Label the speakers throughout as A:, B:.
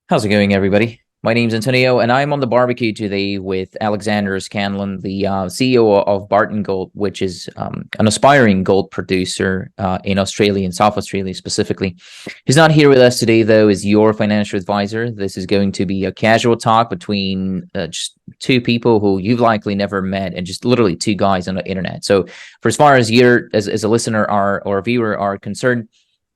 A: How's it going, everybody? My name's Antonio, and I'm on the barbecue today with Alexander Scanlon, the CEO of Barton Gold, which is an aspiring gold producer in Australia, in South Australia specifically. He's not here with us today, though, as your financial advisor. This is going to be a casual talk between just two people who you've likely never met, and just literally two guys on the internet. So, for as far as you're, as a listener or a viewer are concerned,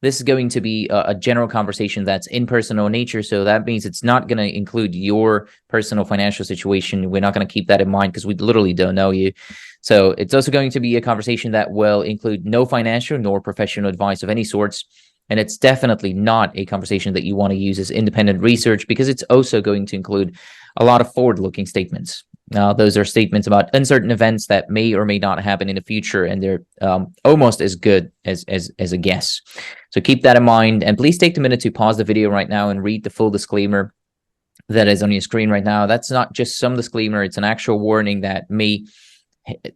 A: this is going to be a general conversation that's in personal nature. So that means it's not going to include your personal financial situation. We're not going to keep that in mind because we literally don't know you. So it's also going to be a conversation that will include no financial nor professional advice of any sorts. And it's definitely not a conversation that you want to use as independent research, because it's also going to include a lot of forward-looking statements. Those are statements about uncertain events that may or may not happen in the future, and they're almost as good as a guess. So keep that in mind, and please take a minute to pause the video right now and read the full disclaimer that is on your screen right now. That's not just some disclaimer, it's an actual warning that may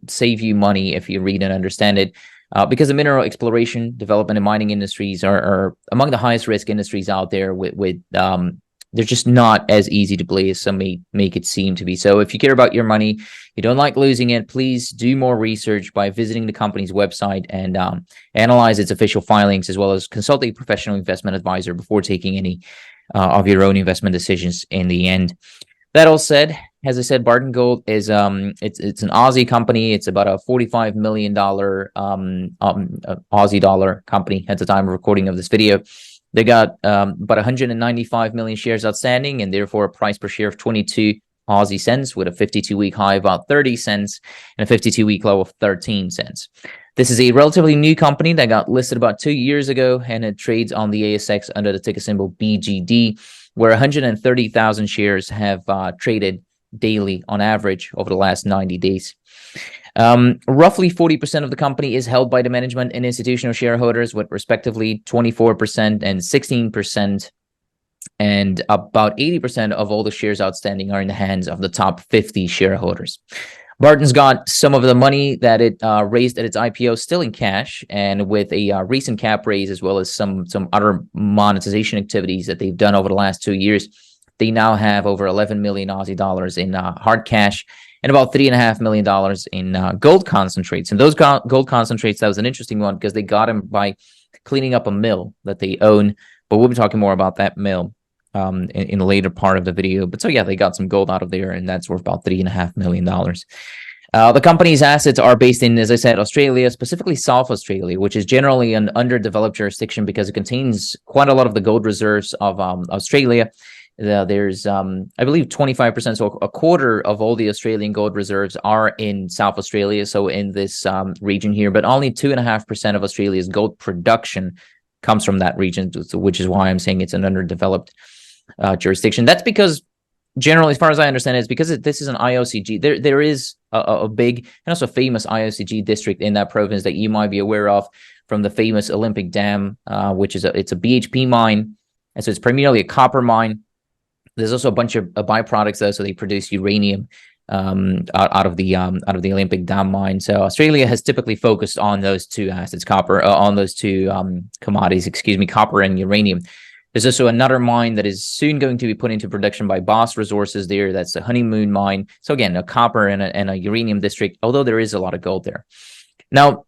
A: save you money if you read and understand it. Because the mineral exploration, development, and mining industries are among the highest risk industries out there. They're just not as easy to play as some may make it seem to be. So if you care about your money, you don't like losing it, please do more research by visiting the company's website and analyze its official filings, as well as consult a professional investment advisor before taking any of your own investment decisions in the end. That all said, as I said, Barton Gold is it's an Aussie company. It's about a $45 million Aussie dollar company at the time of recording of this video. They got about 195 million shares outstanding, and therefore a price per share of 22 Aussie cents, with a 52-week high of about 30 cents and a 52-week low of 13 cents. This is a relatively new company that got listed about 2 years ago, and it trades on the ASX under the ticker symbol BGD, where 130,000 shares have traded daily on average over the last 90 days. Roughly 40% of the company is held by the management and institutional shareholders, with respectively 24% and 16%, and about 80% of all the shares outstanding are in the hands of the top 50 shareholders. Barton's got some of the money that it raised at its IPO still in cash, and with a recent cap raise, as well as some other monetization activities that they've done over the last 2 years, they now have over 11 million Aussie dollars in hard cash, and about $3.5 million in gold concentrates. And those gold concentrates, that was an interesting one because they got them by cleaning up a mill that they own. But we'll be talking more about that mill in the later part of the video. But so, yeah, they got some gold out of there, and that's worth about $3.5 million. The company's assets are based in, as I said, Australia, specifically South Australia, which is generally an underdeveloped jurisdiction because it contains quite a lot of the gold reserves of Australia. There's, I believe, 25%, so a quarter of all the Australian gold reserves are in South Australia, so in this region here, but only 2.5% of Australia's gold production comes from that region, which is why I'm saying it's an underdeveloped jurisdiction. That's because, generally, as far as I understand it, it's because this is an IOCG. There is a big and also famous IOCG district in that province that you might be aware of from the famous Olympic Dam, which is it's a BHP mine, and so it's primarily a copper mine. There's also a bunch of byproducts though, so they produce uranium out of the Olympic Dam mine. So Australia has typically focused on those two assets, on those two commodities, copper and uranium. There's also another mine that is soon going to be put into production by Boss Resources there. That's the Honeymoon mine. So again, a copper and a uranium district, although there is a lot of gold there. Now,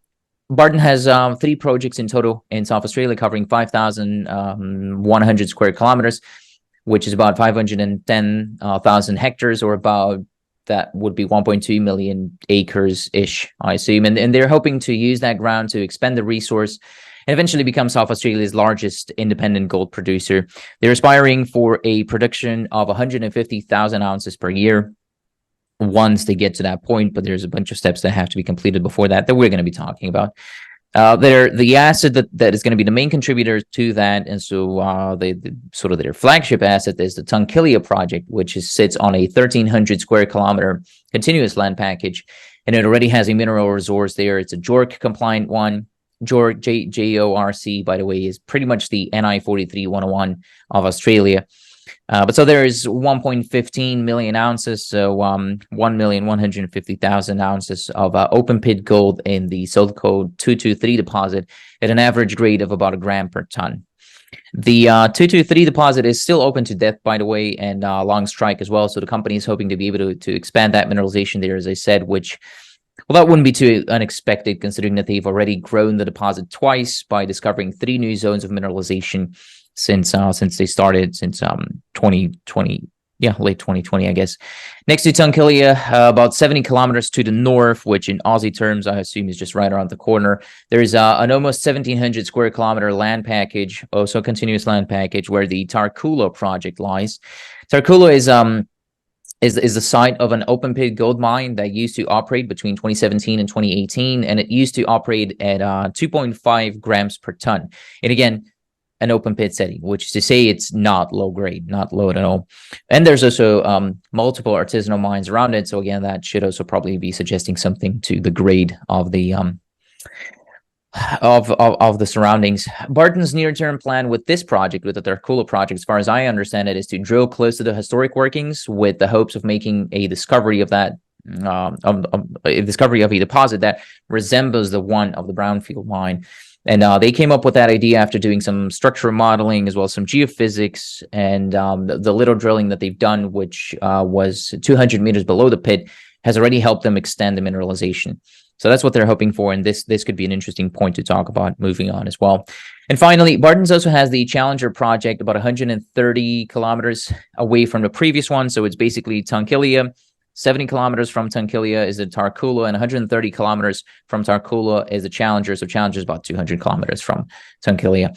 A: Barton has 3 projects in total in South Australia, covering 5,100 square kilometers, which is about 510,000 hectares, or about, that would be 1.2 million acres-ish, I assume. And they're hoping to use that ground to expand the resource and eventually become South Australia's largest independent gold producer. They're aspiring for a production of 150,000 ounces per year once they get to that point, but there's a bunch of steps that have to be completed before that we're going to be talking about. The asset that is going to be the main contributor to that, and so sort of their flagship asset is the Tunkillia project, which sits on a 1,300 square kilometer continuous land package, and it already has a mineral resource there. It's a JORC compliant one. JORC, JORC, by the way, is pretty much the NI 43-101 of Australia. But so there is 1.15 million ounces, so 1,150,000 ounces of open pit gold in the Silco 223 deposit at an average grade of about 1 gram per ton. The 223 deposit is still open to depth, by the way, and long strike as well. So the company is hoping to be able to expand that mineralization there, as I said, which, well, that wouldn't be too unexpected considering that they've already grown the deposit twice by discovering 3 new zones of mineralization since they started, since 2020. Yeah, late 2020, I guess. Next to Tunkilia, about 70 kilometers to the north, which in Aussie terms, I assume is just right around the corner. There's an almost 1,700 square kilometer land package, also a continuous land package, where the Tarcoola project lies. Tarcoola is the site of an open pit gold mine that used to operate between 2017 and 2018, and it used to operate at 2.5 grams per ton. And again, an open pit setting, which is to say it's not low grade, not low at all. And there's also multiple artisanal mines around it. So again, that should also probably be suggesting something to the grade of the of the surroundings. Barton's near-term plan with this project, with the Tarcoola project, as far as I understand it, is to drill close to the historic workings with the hopes of making a discovery of that a discovery of a deposit that resembles the one of the brownfield mine. And they came up with that idea after doing some structural modeling as well as some geophysics, and the little drilling that they've done, which was 200 meters below the pit, has already helped them extend the mineralization. So that's what they're hoping for, and this could be an interesting point to talk about moving on as well. And finally, Barton's also has the Challenger project about 130 kilometers away from the previous one. So it's basically Tunkilia. 70 kilometers from Tunkilia is the Tarcoola, and 130 kilometers from Tarcoola is the Challenger. So Challenger is about 200 kilometers from Tunkilia.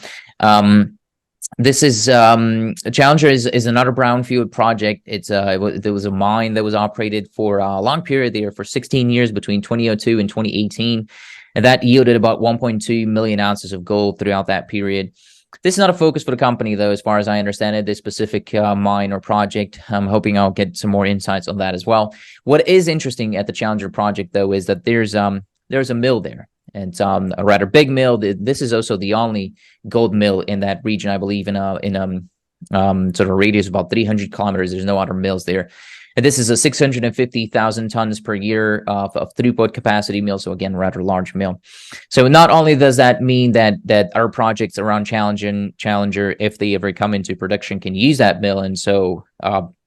A: This is Challenger is another brownfield project. There was a mine that was operated for a long period there for 16 years between 2002 and 2018, and that yielded about 1.2 million ounces of gold throughout that period. This is not a focus for the company, though, as far as I understand it, this specific mine or project. I'm hoping I'll get some more insights on that as well. What is interesting at the Challenger project, though, is that there's a mill there. And it's a rather big mill. This is also the only gold mill in that region, I believe, in sort of a radius of about 300 kilometers. There's no other mills there. And this is a 650,000 tons per year of throughput capacity mill. So again, rather large mill. So not only does that mean that our projects around Challenger, if they ever come into production, can use that mill, and so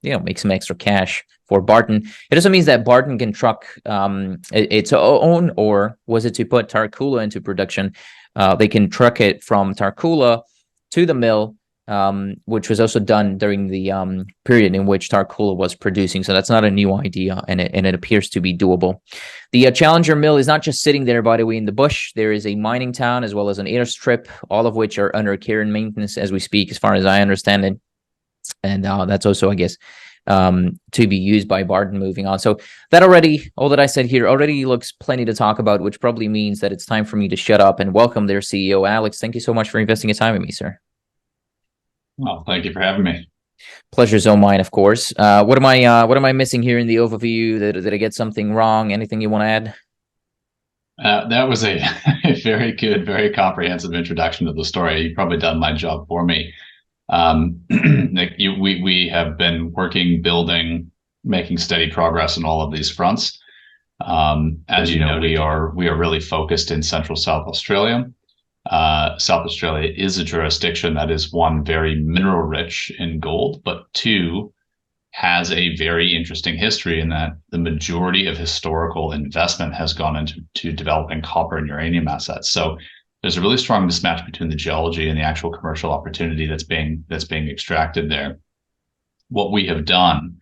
A: make some extra cash for Barton. It also means that Barton can truck its own, or was it to put Tarcoola into production? They can truck it from Tarcoola to the mill, which was also done during the period in which Tarcoola was producing. So that's not a new idea, and it appears to be doable. The Challenger mill is not just sitting there, by the way, in the bush. There is a mining town as well as an airstrip, all of which are under care and maintenance as we speak, as far as I understand it. And that's also, I guess, to be used by Barton moving on. So that already, all that I said here already looks plenty to talk about, which probably means that it's time for me to shut up and welcome their CEO, Alex. Thank you so much for investing your time with me, sir.
B: Well, thank you for having me.
A: Pleasure's all mine, of course. What am I missing here in the overview? Did I get something wrong? Anything you want to
B: add? That was a very good, very comprehensive introduction to the story. You've probably done my job for me. We have been working, building, making steady progress on all of these fronts. As you know, we are really focused in Central South Australia. South Australia is a jurisdiction that is, one, very mineral rich in gold, but two, has a very interesting history in that the majority of historical investment has gone into developing copper and uranium assets. So there's a really strong mismatch between the geology and the actual commercial opportunity that's being extracted there. What we have done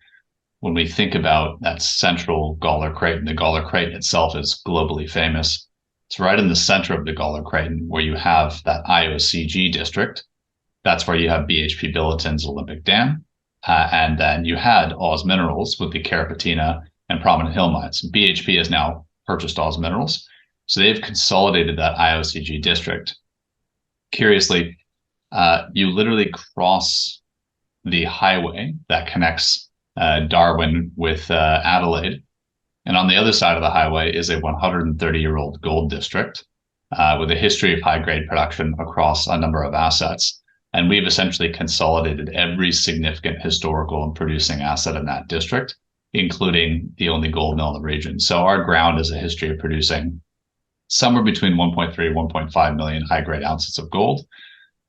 B: when we think about that central Gawler Craton, the Gawler Craton itself is globally famous. It's right in the center of the Gawler Craton where you have that IOCG district. That's where you have BHP Billiton's Olympic Dam. And then you had Au Minerals with the Carapatina and Prominent Hill mines. BHP has now purchased Au Minerals. So they've consolidated that IOCG district. Curiously, you literally cross the highway that connects Darwin with Adelaide. And on the other side of the highway is a 130-year-old gold district with a history of high-grade production across a number of assets. And we've essentially consolidated every significant historical and producing asset in that district, including the only gold mill in the region. So our ground is a history of producing somewhere between 1.3 and 1.5 million high-grade ounces of gold.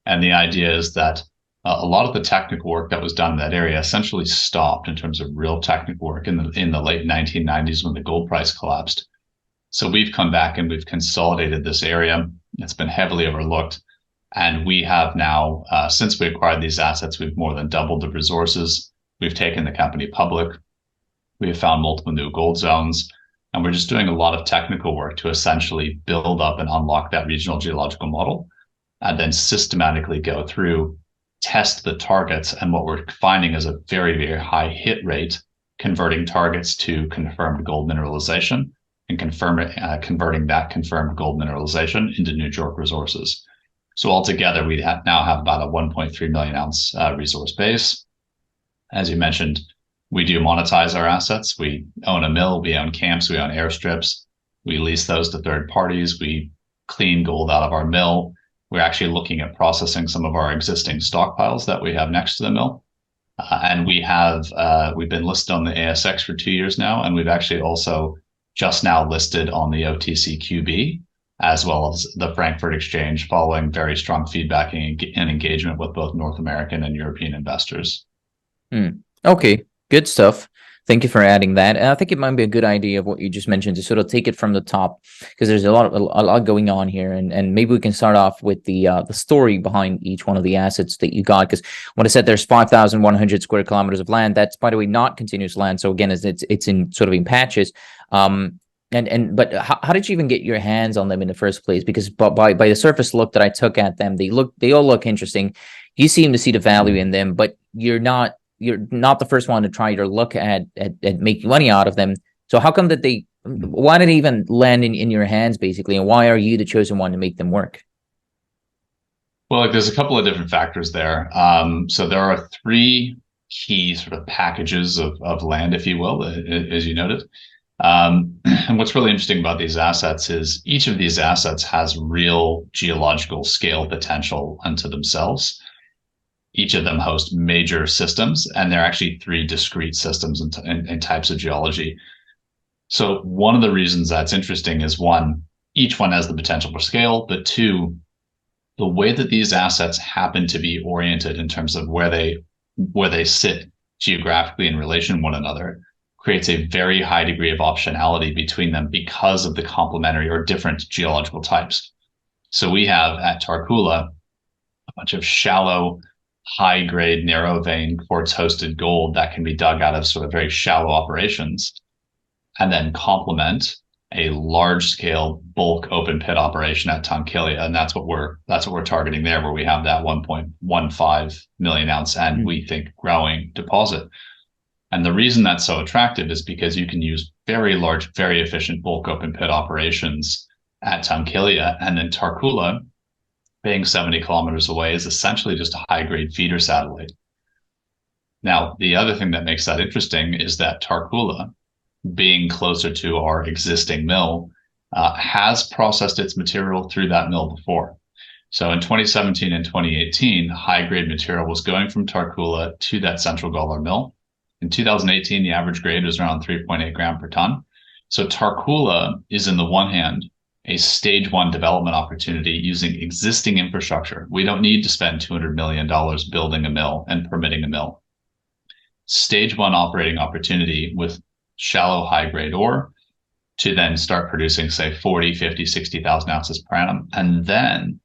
B: And the idea is that a lot of the technical work that was done in that area essentially stopped in terms of real technical work in the late 1990s when the gold price collapsed. So we've come back and we've consolidated this area. It's been heavily overlooked. And we have now, since we acquired these assets, we've more than doubled the resources. We've taken the company public. We have found multiple new gold zones. And we're just doing a lot of technical work to essentially build up and unlock that regional geological model, and then systematically go through, test the targets. And what we're finding is a very, very high hit rate, converting targets to confirmed gold mineralization and converting that confirmed gold mineralization into new JORC resources. So altogether, we now have about a 1.3 million ounce resource base. As you mentioned, we do monetize our assets. We own a mill, we own camps, we own airstrips. We lease those to third parties. We clean gold out of our mill. We're actually looking at processing some of our existing stockpiles that we have next to the mill. And we've been listed on the ASX for 2 years now, and we've actually also just now listed on the OTCQB, as well as the Frankfurt exchange, following very strong feedback and engagement with both North American and European investors.
A: Okay, good stuff. Thank you for adding that. And I think it might be a good idea of what you just mentioned to sort of take it from the top, because there's a lot going on here, and maybe we can start off with the story behind each one of the assets that you got. Because when I said there's 5,100 square kilometers of land, that's, by the way, not continuous land. So again, it's in sort of in patches. But how did you even get your hands on them in the first place? Because by the surface look that I took at them, they all look interesting. You seem to see the value in them, but you're not the first one to try to look at making money out of them. So how come that why did they even land in your hands, basically, and why are you the chosen one to make them work?
B: Well, there's a couple of different factors there. So there are three key sort of packages of land, if you will, as you noted. And what's really interesting about these assets is each of these assets has real geological scale potential unto themselves. Each of them host major systems, and they're actually three discrete systems and types of geology. So one of the reasons that's interesting is, one, each one has the potential for scale, but two, the way that these assets happen to be oriented in terms of where they sit geographically in relation to one another creates a very high degree of optionality between them because of the complementary or different geological types. So we have at Tarcoola a bunch of shallow, high-grade, narrow vein quartz-hosted gold that can be dug out of sort of very shallow operations, and then complement a large-scale bulk open pit operation at Tunkillia, and that's what we're targeting there, where we have that 1.15 million ounce and we think growing deposit. And the reason that's so attractive is because you can use very large, very efficient bulk open pit operations at Tunkillia, and then Tarcoola, being 70 kilometers away, is essentially just a high-grade feeder satellite. Now, the other thing that makes that interesting is that Tarcoola, being closer to our existing mill, has processed its material through that mill before. So in 2017 and 2018, high-grade material was going from Tarcoola to that central Gawler mill. In 2018, the average grade was around 3.8 gram per ton. So Tarcoola is, in the one hand, a stage one development opportunity using existing infrastructure. We don't need to spend $200 million building a mill and permitting a mill. Stage one operating opportunity with shallow high-grade ore to then start producing, say, 40, 50, 60,000 ounces per annum. And then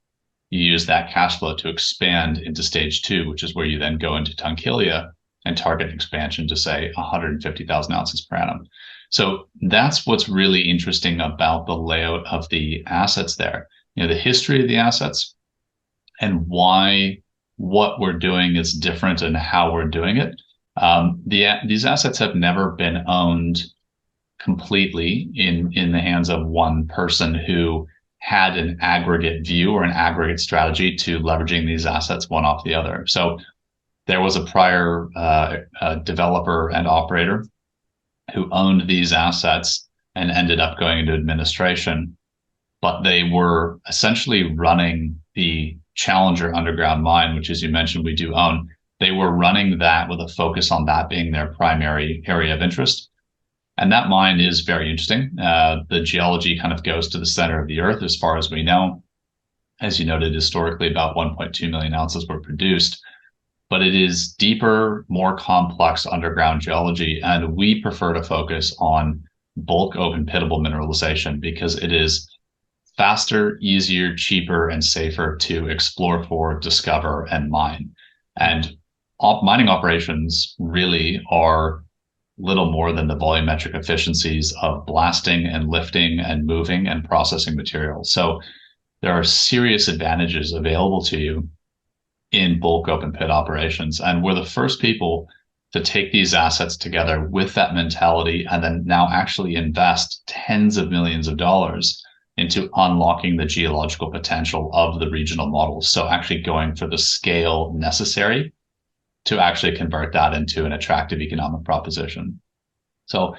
B: you use that cash flow to expand into stage two, which is where you then go into Tunkillia and target expansion to, say, 150,000 ounces per annum. So that's what's really interesting about the layout of the assets there. You know, the history of the assets and why what we're doing is different and how we're doing it. These assets have never been owned completely in the hands of one person who had an aggregate view or an aggregate strategy to leveraging these assets one off the other. So there was a prior developer and operator who owned these assets and ended up going into administration, but they were essentially running the Challenger underground mine, which, as you mentioned, we do own. They were running that with a focus on that being their primary area of interest. And that mine is very interesting. The geology kind of goes to the center of the earth as far as we know. as you noted, historically about 1.2 million ounces were produced, but it is deeper, more complex underground geology. And we prefer to focus on bulk open pittable mineralization because it is faster, easier, cheaper, and safer to explore for, discover, and mine. And mining operations really are little more than the volumetric efficiencies of blasting and lifting and moving and processing materials. So there are serious advantages available to you in bulk open pit operations. And we're the first people to take these assets together with that mentality and then now actually invest tens of millions of dollars into unlocking the geological potential of the regional models. So actually going for the scale necessary to actually convert that into an attractive economic proposition. So,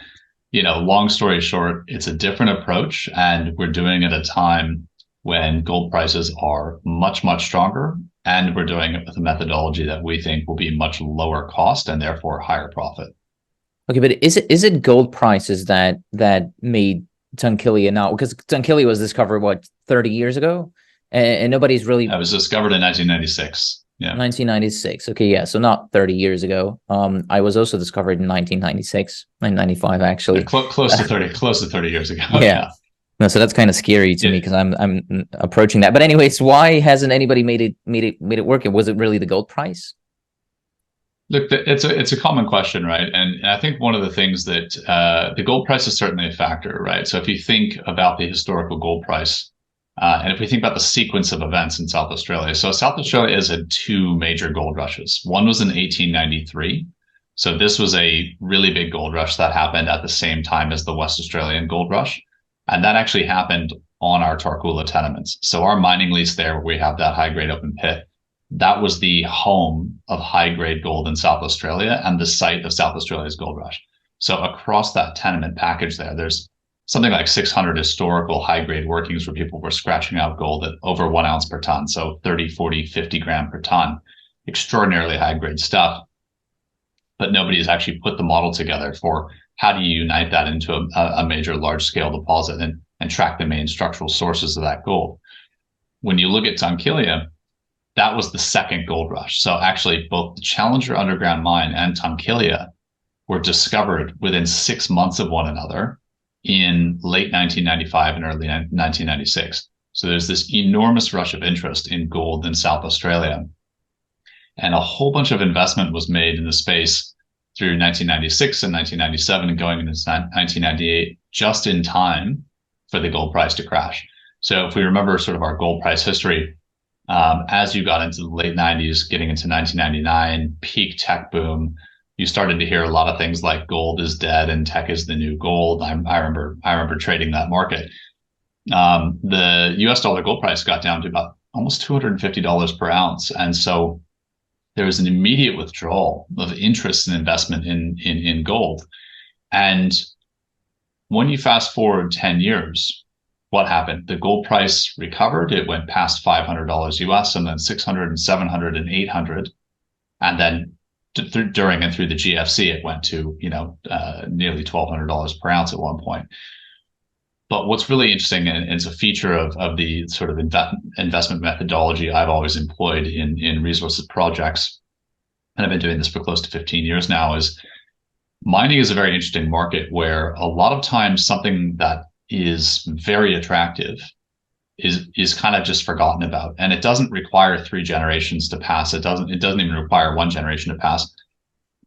B: long story short, it's a different approach, and we're doing it at a time when gold prices are much, much stronger, and we're doing it with a methodology that we think will be much lower cost and therefore higher profit.
A: Okay, but is it gold prices that made Tunkillia now? Because Tunkillia was discovered 30 years ago, and nobody's really.
B: It was discovered in 1996. Yeah,
A: 1996. Okay, yeah, so not 30 years ago. I was also discovered in 1996, 1995 actually.
B: Yeah, close to 30 years ago.
A: Yeah. No, so that's kind of scary to me because I'm approaching that. But anyways, why hasn't anybody made it work? Was it really the gold price?
B: Look, it's a common question, right? And I think one of the things that the gold price is certainly a factor, right? So if you think about the historical gold price, and if we think about the sequence of events in South Australia, so South Australia has had two major gold rushes. One was in 1893. So this was a really big gold rush that happened at the same time as the West Australian gold rush. And that actually happened on our Tarcoola tenements. So our mining lease there, where we have that high grade open pit, that was the home of high grade gold in South Australia and the site of South Australia's gold rush. So across that tenement package there's something like 600 historical high grade workings where people were scratching out gold at over 1 ounce per ton. So 30, 40, 50 gram per ton, extraordinarily high grade stuff. But nobody has actually put the model together for how do you unite that into a major large scale deposit and track the main structural sources of that gold. When you look at Tunkillia, that was the second gold rush. So actually both the Challenger underground mine and Tunkillia were discovered within 6 months of one another in late 1995 and early 1996. So there's this enormous rush of interest in gold in South Australia. And a whole bunch of investment was made in the space through 1996 and 1997 and going into 1998, just in time for the gold price to crash. So if we remember sort of our gold price history, as you got into the late 90s, getting into 1999, peak tech boom, you started to hear a lot of things like gold is dead and tech is the new gold. I remember trading that market. The US dollar gold price got down to about almost $250 per ounce. And so there was an immediate withdrawal of interest and investment in gold. And when you fast forward 10 years, what happened? The gold price recovered. It went past $500 US and then 600 and 700 and 800. And then during and through the GFC, it went to, nearly $1,200 per ounce at one point. But what's really interesting, and it's a feature of the sort of investment methodology I've always employed in resources projects, and I've been doing this for close to 15 years now, is mining is a very interesting market where a lot of times something that is very attractive is kind of just forgotten about. And it doesn't require 3 generations to pass. It doesn't even require 1 generation to pass.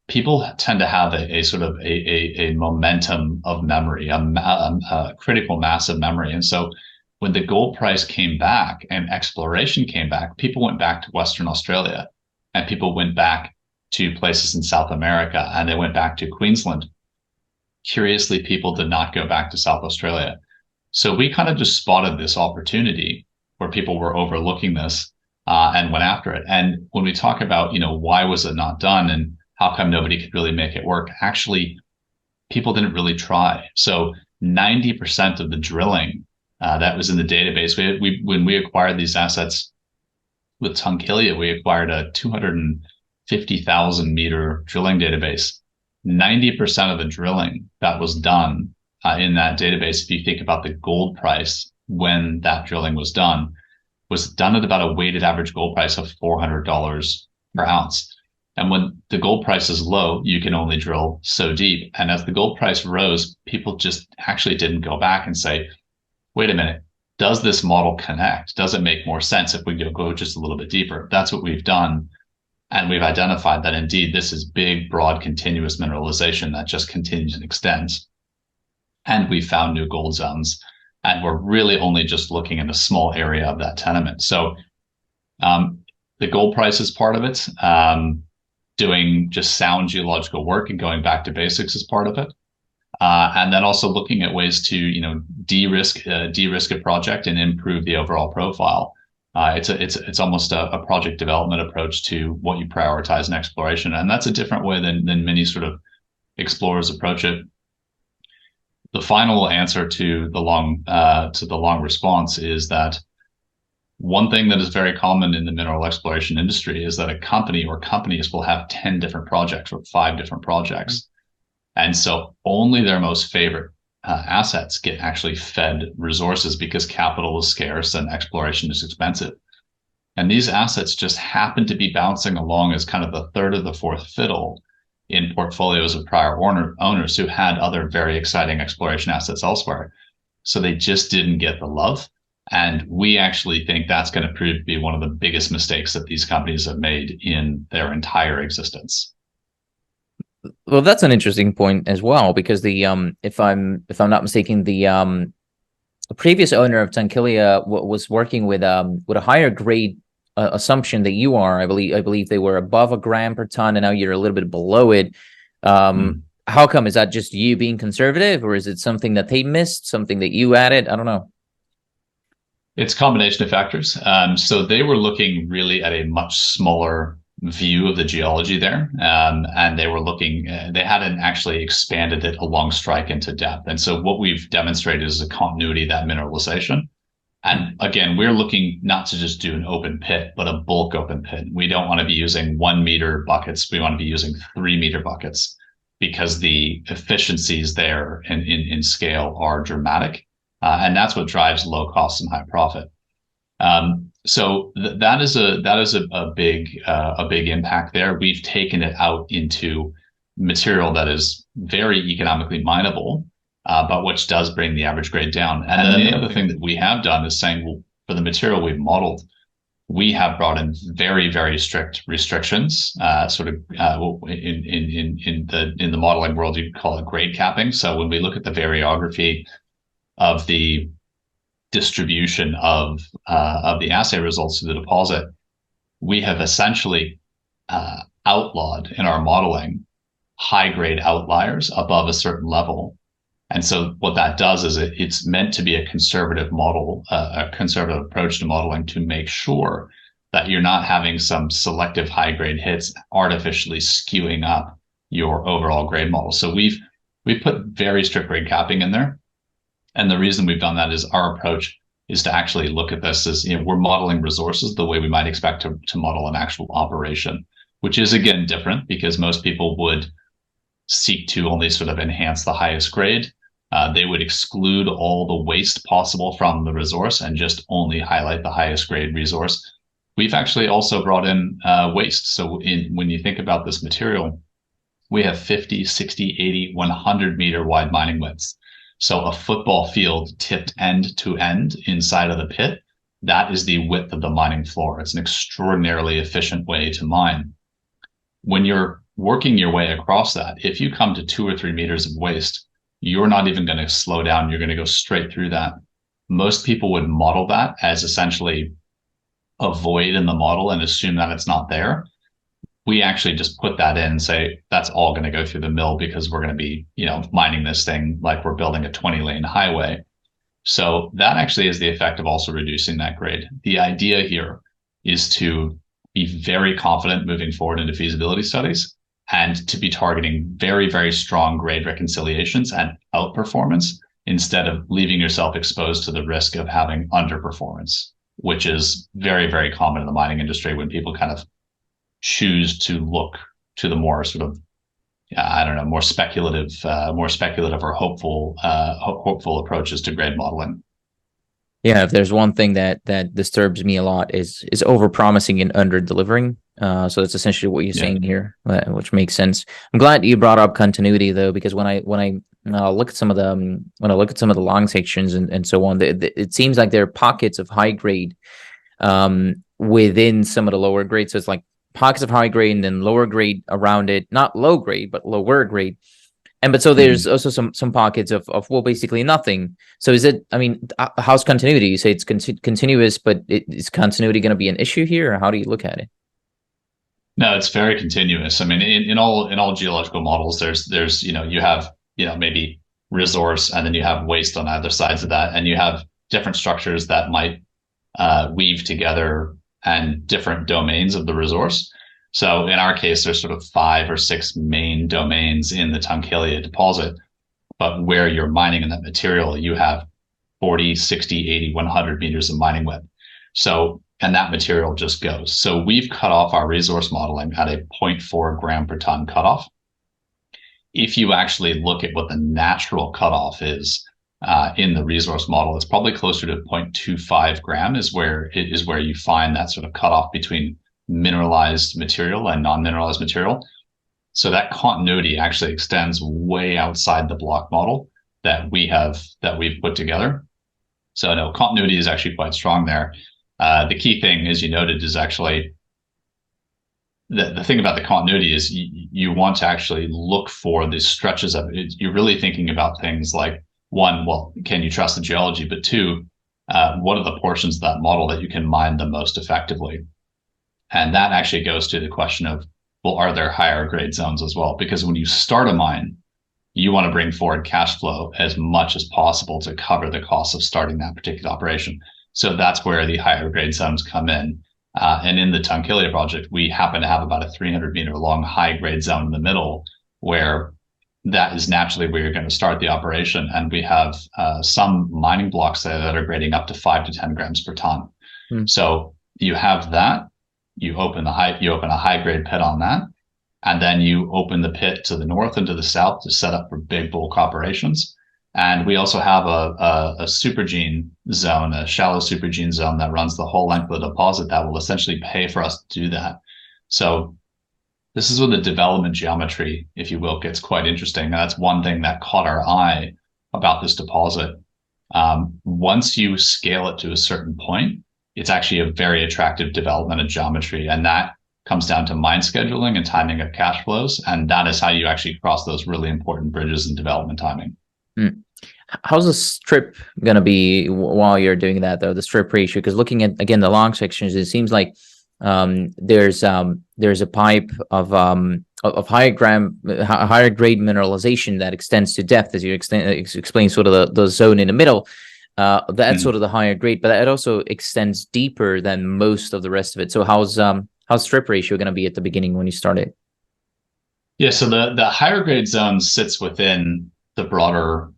B: People tend to have a sort of a momentum of memory, a critical mass of memory. And so when the gold price came back and exploration came back, people went back to Western Australia and people went back to places in South America and they went back to Queensland. Curiously, people did not go back to South Australia. So we kind of just spotted this opportunity where people were overlooking this and went after it. And when we talk about, why was it not done and how come nobody could really make it work? Actually, people didn't really try. So 90% of the drilling that was in the database, when we acquired these assets with Tunkillia, we acquired a 250,000 meter drilling database. 90% of the drilling that was done in that database, if you think about the gold price when that drilling was done, was done at about a weighted average gold price of $400 per ounce. And when the gold price is low, you can only drill so deep. And as the gold price rose, people just actually didn't go back and say, wait a minute, does this model connect? Does it make more sense if we go just a little bit deeper? That's what we've done. And we've identified that indeed, this is big, broad, continuous mineralization that just continues and extends. And we found new gold zones. And we're really only just looking in a small area of that tenement. So the gold price is part of it. Doing just sound geological work and going back to basics is part of it. And then also looking at ways to, de-risk a project and improve the overall profile. It's almost a project development approach to what you prioritize in exploration. And that's a different way than many sort of explorers approach it. The final answer to the long response is that one thing that is very common in the mineral exploration industry is that a company or companies will have 10 different projects or 5 different projects. And so only their most favorite assets get actually fed resources because capital is scarce and exploration is expensive. And these assets just happen to be bouncing along as kind of the third or the fourth fiddle in portfolios of prior owners who had other very exciting exploration assets elsewhere. So they just didn't get the love. And we actually think that's going to prove to be one of the biggest mistakes that these companies have made in their entire existence.
A: Well, that's an interesting point as well, because the if I'm not mistaken, the previous owner of Tankilia was working with a higher grade assumption that you are. I believe they were above a gram per ton, and now you're a little bit below it. How come? Is that just you being conservative, or is it something that they missed, something that you added? I don't know.
B: It's a combination of factors. So they were looking really at a much smaller view of the geology there. And they were looking, they hadn't actually expanded it along strike into depth. And so what we've demonstrated is a continuity of that mineralization. And again, we're looking not to just do an open pit, but a bulk open pit. We don't want to be using 1 meter buckets. We want to be using 3 meter buckets because the efficiencies there in scale are dramatic. And that's what drives low cost and high profit. So that is a big impact there. We've taken it out into material that is very economically mineable, but which does bring the average grade down. And then the other thing that we have done is saying, well, for the material we've modeled, we have brought in very, very strict restrictions. In the modeling world, you'd call it grade capping. So when we look at the variography of the distribution of the assay results to the deposit, we have essentially outlawed in our modeling high grade outliers above a certain level. And so what that does is it's meant to be a conservative model, a conservative approach to modeling to make sure that you're not having some selective high grade hits artificially skewing up your overall grade model. So we've put very strict grade capping in there. And the reason we've done that is our approach is to actually look at this as, we're modeling resources the way we might expect to model an actual operation, which is again different because most people would seek to only sort of enhance the highest grade. They would exclude all the waste possible from the resource and just only highlight the highest grade resource. We've actually also brought in waste. So when you think about this material, we have 50, 60, 80, 100 meter wide mining widths. So a football field tipped end to end inside of the pit, that is the width of the mining floor. It's an extraordinarily efficient way to mine. When you're working your way across that, if you come to 2 or 3 meters of waste, you're not even going to slow down. You're going to go straight through that. Most people would model that as essentially a void in the model and assume that it's not there. We actually just put that in and say, that's all going to go through the mill because we're going to be, mining this thing like we're building a 20-lane highway. So that actually is the effect of also reducing that grade. The idea here is to be very confident moving forward into feasibility studies and to be targeting very, very strong grade reconciliations and outperformance instead of leaving yourself exposed to the risk of having underperformance, which is very, very common in the mining industry when people kind of choose to look to the more sort of, more speculative or hopeful approaches to grade modeling.
A: Yeah, if there's one thing that disturbs me a lot is over promising and under delivering. So that's essentially what you're
B: Yeah.
A: saying here, which makes sense. I'm glad you brought up continuity though, because when I look at some of the when I look at some of the long sections and so on, it seems like there are pockets of high grade within some of the lower grade. So it's like pockets of high grade and then lower grade around it, not low grade, but lower grade. And but so there's also some pockets of well, basically nothing. So is it? I mean, how's continuity? You say it's continuous, but is continuity going to be an issue here, or how do you look at it?
B: No, it's very continuous. I mean, in all geological models, there's you have maybe resource, and then you have waste on either sides of that, and you have different structures that might weave together and different domains of the resource. So in our case, there's sort of 5 or 6 main domains in the Tunkillia deposit, but where you're mining in that material, you have 40, 60, 80, 100 meters of mining width. So, and that material just goes. So we've cut off our resource modeling at a 0.4 gram per ton cutoff. If you actually look at what the natural cutoff is in the resource model, it's probably closer to 0.25 gram is where you find that sort of cutoff between mineralized material and non-mineralized material. So that continuity actually extends way outside the block model that we've put together. So no, continuity is actually quite strong there. The key thing, as you noted, is actually the thing about the continuity is you want to actually look for the stretches of it. You're really thinking about things like, one, well, can you trust the geology? But two, what are the portions of that model that you can mine the most effectively? And that actually goes to the question of, well, are there higher grade zones as well? Because when you start a mine, you want to bring forward cash flow as much as possible to cover the cost of starting that particular operation. So that's where the higher grade zones come in. And in the Tunkillia project, we happen to have about a 300-meter long high grade zone in the middle, where that is naturally where you're going to start the operation. And we have some mining blocks there that are grading up to 5 to 10 grams per ton. So you have that. You open a high grade pit on that, and then you open the pit to the north and to the south to set up for big bulk operations. And we also have a supergene zone, a shallow supergene zone that runs the whole length of the deposit that will essentially pay for us to do that. So this is where the development geometry, if you will, gets quite interesting. And that's one thing that caught our eye about this deposit. Once you scale it to a certain point, it's actually a very attractive development of geometry. And that comes down to mine scheduling and timing of cash flows. And that is how you actually cross those really important bridges in development timing.
A: How's the strip going to be while you're doing that, though, the strip ratio? Because looking at, again, the long sections, it seems like there's a pipe of higher grade mineralization that extends to depth, as you explain sort of the zone in the middle. That's sort of the higher grade, but it also extends deeper than most of the rest of it. So how's strip ratio going to be at the beginning when you start it?
B: Yeah, so the higher grade zone sits within the broader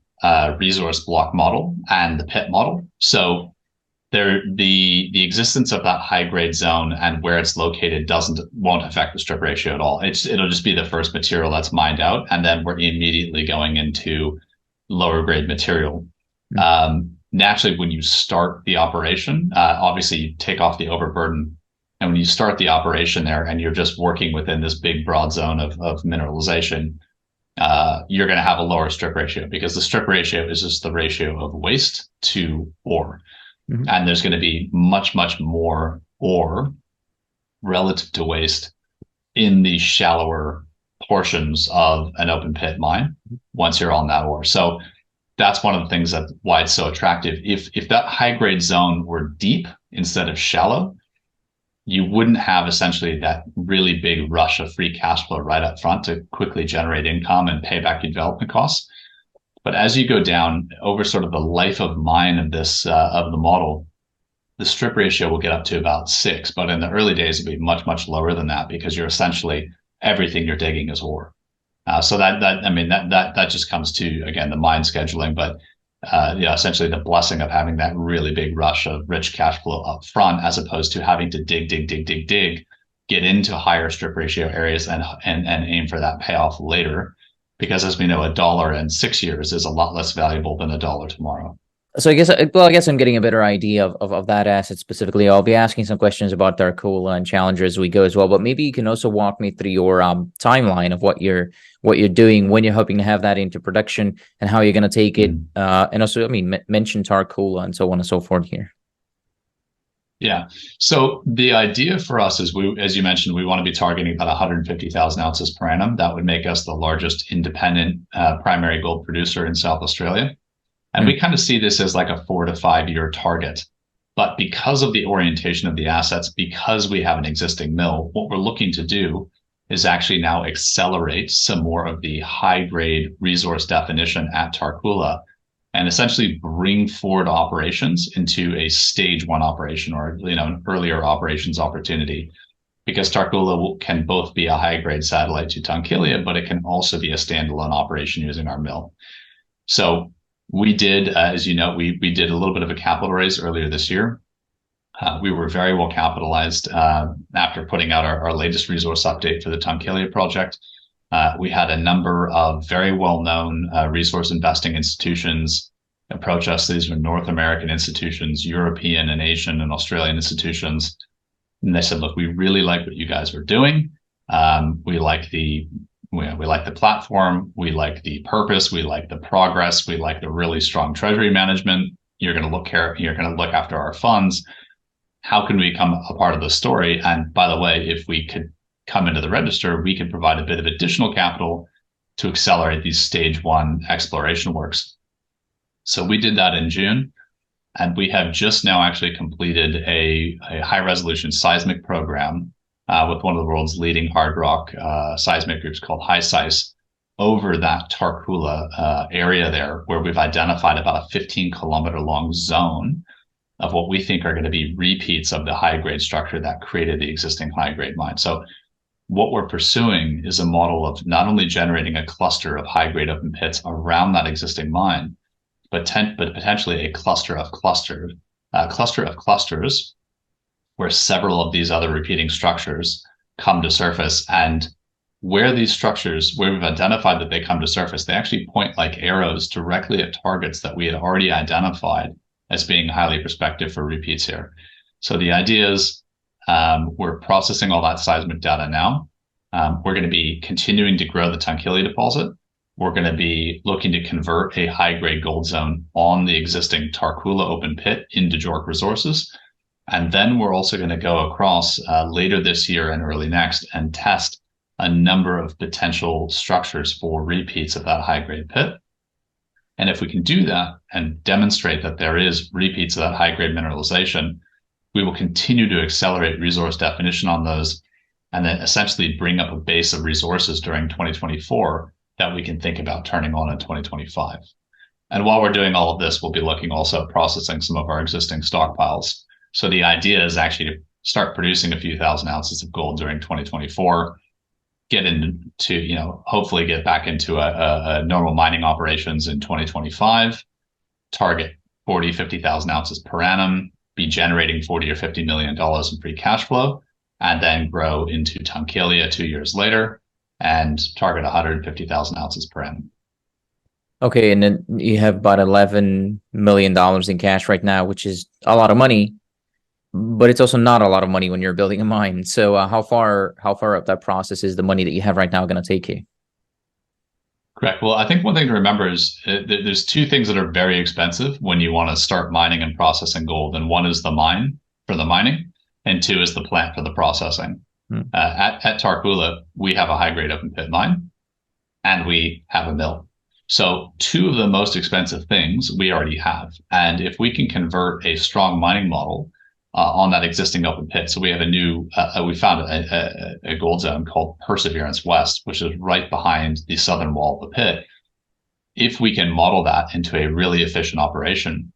B: resource block model and the pit model. So the existence of that high grade zone and where it's located won't affect the strip ratio at all. It'll just be the first material that's mined out, and then we're immediately going into lower grade material. Naturally, when you start the operation, obviously you take off the overburden. And when you start the operation there and you're just working within this big broad zone of mineralization, you're going to have a lower strip ratio, because the strip ratio is just the ratio of waste to ore. And there's going to be much, much more ore relative to waste in the shallower portions of an open pit mine once you're on that ore. So that's one of the things why it's so attractive. If that high grade zone were deep instead of shallow, you wouldn't have essentially that really big rush of free cash flow right up front to quickly generate income and pay back your development costs. But as you go down over sort of the life of mine of this of the model, the strip ratio will get up to about 6. But in the early days, it'll be much, much lower than that, because you're essentially everything you're digging is ore. So that just comes to, again, the mine scheduling, but essentially the blessing of having that really big rush of rich cash flow up front, as opposed to having to dig, get into higher strip ratio areas and aim for that payoff later. Because as we know, $1 in 6 years is a lot less valuable than $1 tomorrow.
A: So I guess I'm getting a better idea of that asset specifically. I'll be asking some questions about Darcola and Challenger as we go as well, but maybe you can also walk me through your timeline of what you're doing, when you're hoping to have that into production, and how you're going to take it. And also, I mean, mention Darcola and so on and so forth here.
B: Yeah. So the idea for us is as you mentioned, we want to be targeting about 150,000 ounces per annum. That would make us the largest independent primary gold producer in South Australia. And we kind of see this as like a 4 to 5 year target. But because of the orientation of the assets, because we have an existing mill, what we're looking to do is actually now accelerate some more of the high grade resource definition at Tarcoola and essentially bring forward operations into a stage one operation or an earlier operations opportunity. Because Tarcoola can both be a high grade satellite to Tunkillia, but it can also be a standalone operation using our mill. So we did, as you know, we did a little bit of a capital raise earlier this year. We were very well capitalized after putting out our latest resource update for the Tunkillia project. We had a number of very well-known resource investing institutions approach us. These were North American institutions, European and Asian and Australian institutions. And they said, look, we really like what you guys are doing. We like the platform. We like the purpose. We like the progress. We like the really strong treasury management. You're going to look after our funds. How can we become a part of the story? And by the way, if we could come into the register, we could provide a bit of additional capital to accelerate these stage one exploration works. So we did that in June, and we have just now actually completed a high resolution seismic program with one of the world's leading hard rock seismic groups called HiSeis over that Tarcoola area there, where we've identified about a 15-kilometer long zone of what we think are going to be repeats of the high grade structure that created the existing high grade mine. So what we're pursuing is a model of not only generating a cluster of high grade open pits around that existing mine, but potentially a cluster of clusters where several of these other repeating structures come to surface. And where these structures, where we've identified that they come to surface, they actually point like arrows directly at targets that we had already identified as being highly prospective for repeats here. So the idea is we're processing all that seismic data now. We're going to be continuing to grow the Tunkillia deposit. We're going to be looking to convert a high-grade gold zone on the existing Tarcoola open pit into JORC Resources. And then we're also going to go across later this year and early next and test a number of potential structures for repeats of that high-grade pit. And if we can do that and demonstrate that there is repeats of that high-grade mineralization, we will continue to accelerate resource definition on those and then essentially bring up a base of resources during 2024 that we can think about turning on in 2025. And while we're doing all of this, we'll be looking also at processing some of our existing stockpiles. So the idea is actually to start producing a few thousand ounces of gold during 2024, get into, hopefully get back into a normal mining operations in 2025, target 40, 50,000 ounces per annum, be generating 40 or $50 million in free cash flow, and then grow into Tunkillia 2 years later and target 150,000 ounces per annum.
A: Okay, and then you have about $11 million in cash right now, which is a lot of money, but it's also not a lot of money when you're building a mine. So how far up that process is the money that you have right now going to take you?
B: Correct. Well, I think one thing to remember is there's two things that are very expensive when you want to start mining and processing gold. And one is the mine for the mining, and two is the plant for the processing. At Tarcoola, we have a high-grade open pit mine, and we have a mill. So two of the most expensive things we already have. And if we can convert a strong mining model on that existing open pit, so we have we found a gold zone called Perseverance West, which is right behind the southern wall of the pit. If we can model that into a really efficient operation,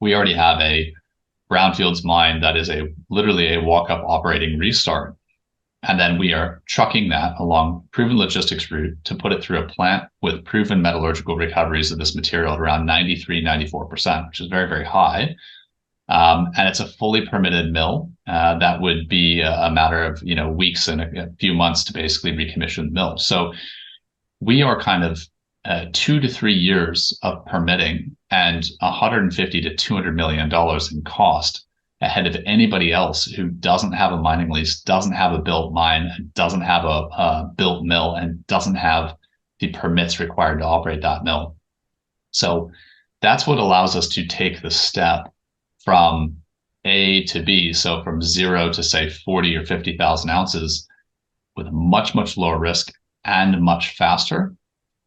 B: we already have a brownfields mine that is literally a walk-up operating restart. And then we are trucking that along proven logistics route to put it through a plant with proven metallurgical recoveries of this material at around 93, 94%, which is very, very high. And it's a fully permitted mill that would be a matter of weeks and a few months to basically recommission the mill. So we are kind of 2 to 3 years of permitting and 150 to $200 million in cost ahead of anybody else who doesn't have a mining lease, doesn't have a built mine, doesn't have a built mill, and doesn't have the permits required to operate that mill. So that's what allows us to take the step from A to B. So from 0 to say 40 or 50,000 ounces with much, much lower risk and much faster,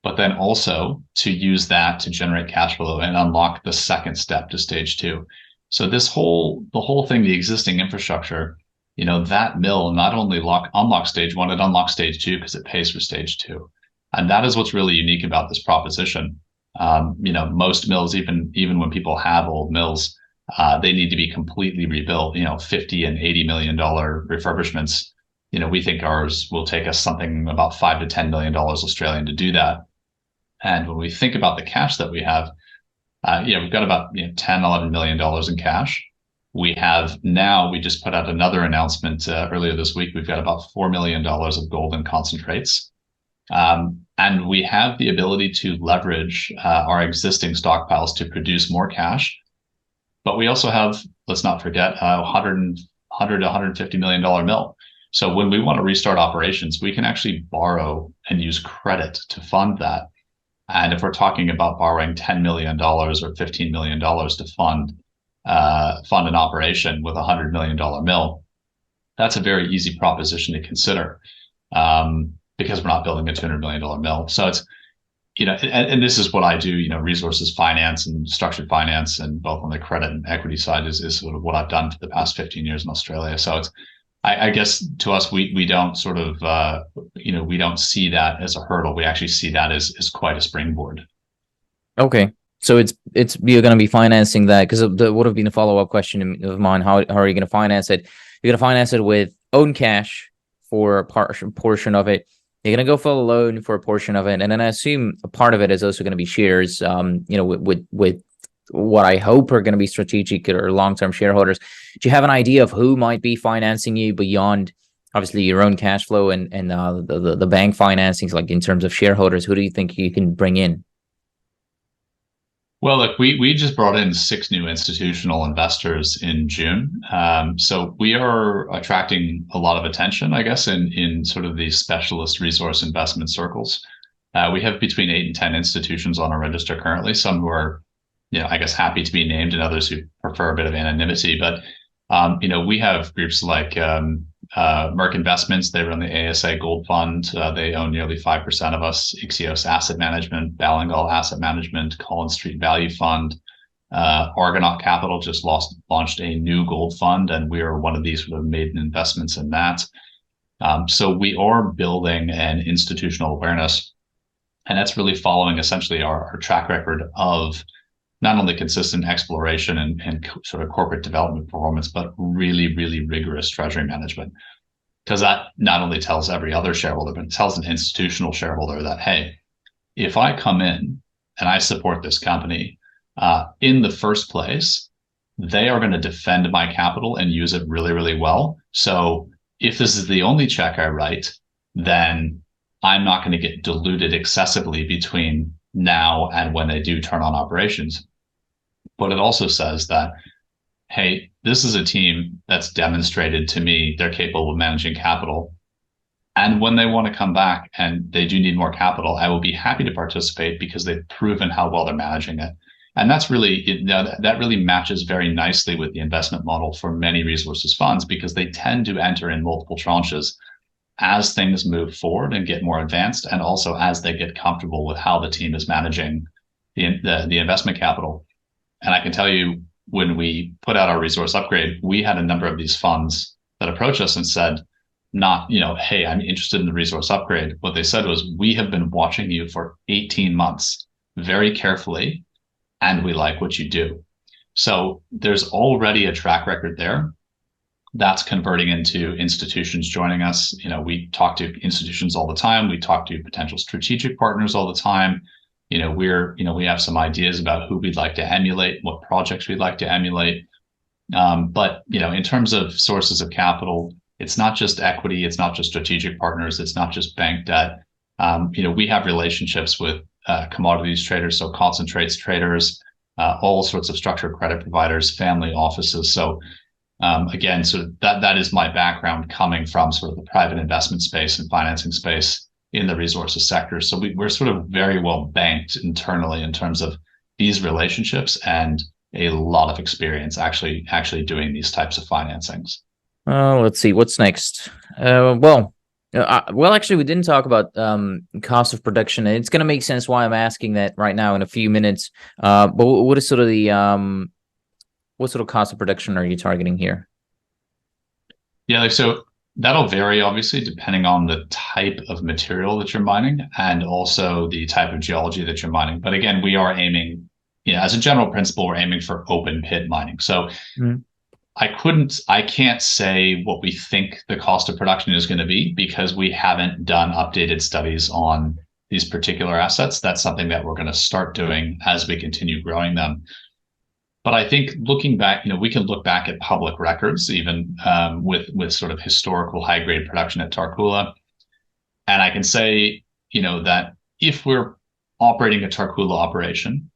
B: but then also to use that to generate cash flow and unlock the second step to stage 2. So the whole thing, the existing infrastructure, that mill not only unlocks stage 1, it unlocks stage 2 because it pays for stage 2. And that is what's really unique about this proposition. Most mills, even when people have old mills, they need to be completely rebuilt, $50 and $80 million refurbishments. We think ours will take us something about $5 to $10 million Australian to do that. And when we think about the cash that we have, we've got about $10, $11 million in cash. We just put out another announcement earlier this week. We've got about $4 million of gold and concentrates. And we have the ability to leverage our existing stockpiles to produce more cash. But we also have, let's not forget, $100 to $150 million mill. So when we want to restart operations, we can actually borrow and use credit to fund that. And if we're talking about borrowing $10 million or $15 million to fund an operation with a $100 million mill, that's a very easy proposition to consider because we're not building a $200 million mill. So it's, and this is what I do, resources finance and structured finance, and both on the credit and equity side is sort of what I've done for the past 15 years in Australia. So it's, I guess to us, we don't sort of, we don't see that as a hurdle. We actually see that as quite a springboard.
A: Okay. So you're going to be financing that, because that would have been a follow-up question of mine. How are you going to finance it? You're going to finance it with own cash for a portion of it. You're going to go for a loan for a portion of it. And then I assume a part of it is also going to be shares, with what I hope are going to be strategic or long-term shareholders. Do you have an idea of who might be financing you beyond obviously your own cash flow and the bank financings, like in terms of shareholders? Who do you think you can bring in?
B: Well, look, we just brought in 6 new institutional investors in June. So we are attracting a lot of attention, I guess, in sort of these specialist resource investment circles. We have between 8 and 10 institutions on our register currently, some who are, I guess, happy to be named, and others who prefer a bit of anonymity. But, we have groups like Merck Investments. They run the ASA Gold Fund. They own nearly 5% of us. Ixios Asset Management, Ballingal Asset Management, Collins Street Value Fund. Argonaut Capital just launched a new gold fund, and we are one of these sort of maiden investments in that. So we are building an institutional awareness, and that's really following essentially our track record of not only consistent exploration and sort of corporate development performance, but really, really rigorous treasury management. Because that not only tells every other shareholder, but it tells an institutional shareholder that, hey, if I come in and I support this company, in the first place, they are going to defend my capital and use it really, really well. So if this is the only check I write, then I'm not going to get diluted excessively between now and when they do turn on operations. But it also says that, hey, this is a team that's demonstrated to me they're capable of managing capital. And when they want to come back and they do need more capital, I will be happy to participate because they've proven how well they're managing it. And that's really, that really matches very nicely with the investment model for many resources funds, because they tend to enter in multiple tranches as things move forward and get more advanced, and also as they get comfortable with how the team is managing the investment capital. And I can tell you, when we put out our resource upgrade, we had a number of these funds that approached us and said, not, hey, I'm interested in the resource upgrade. What they said was, we have been watching you for 18 months very carefully, and we like what you do. So there's already a track record there. That's converting into institutions joining us. We talk to institutions all the time. We talk to potential strategic partners all the time. We have some ideas about who we'd like to emulate, what projects we'd like to emulate. But, in terms of sources of capital, it's not just equity, it's not just strategic partners, it's not just bank debt. We have relationships with commodities traders, so concentrates traders, all sorts of structured credit providers, family offices. So again, sort of that is my background coming from sort of the private investment space and financing space in the resources sector. So we're sort of very well banked internally in terms of these relationships and a lot of experience actually doing these types of financings.
A: Let's see what's next. Actually, we didn't talk about cost of production, and it's going to make sense why I'm asking that right now in a few minutes. But what is sort of the what sort of cost of production are you targeting here?
B: Yeah, so that'll vary obviously depending on the type of material that you're mining and also the type of geology that you're mining. But again, we are aiming, as a general principle, we're aiming for open pit mining. So I can't say what we think the cost of production is going to be because we haven't done updated studies on these particular assets. That's something that we're going to start doing as we continue growing them. But I think looking back, we can look back at public records, even with sort of historical high grade production at Tarcoola. And I can say, that if we're operating a Tarcoola operation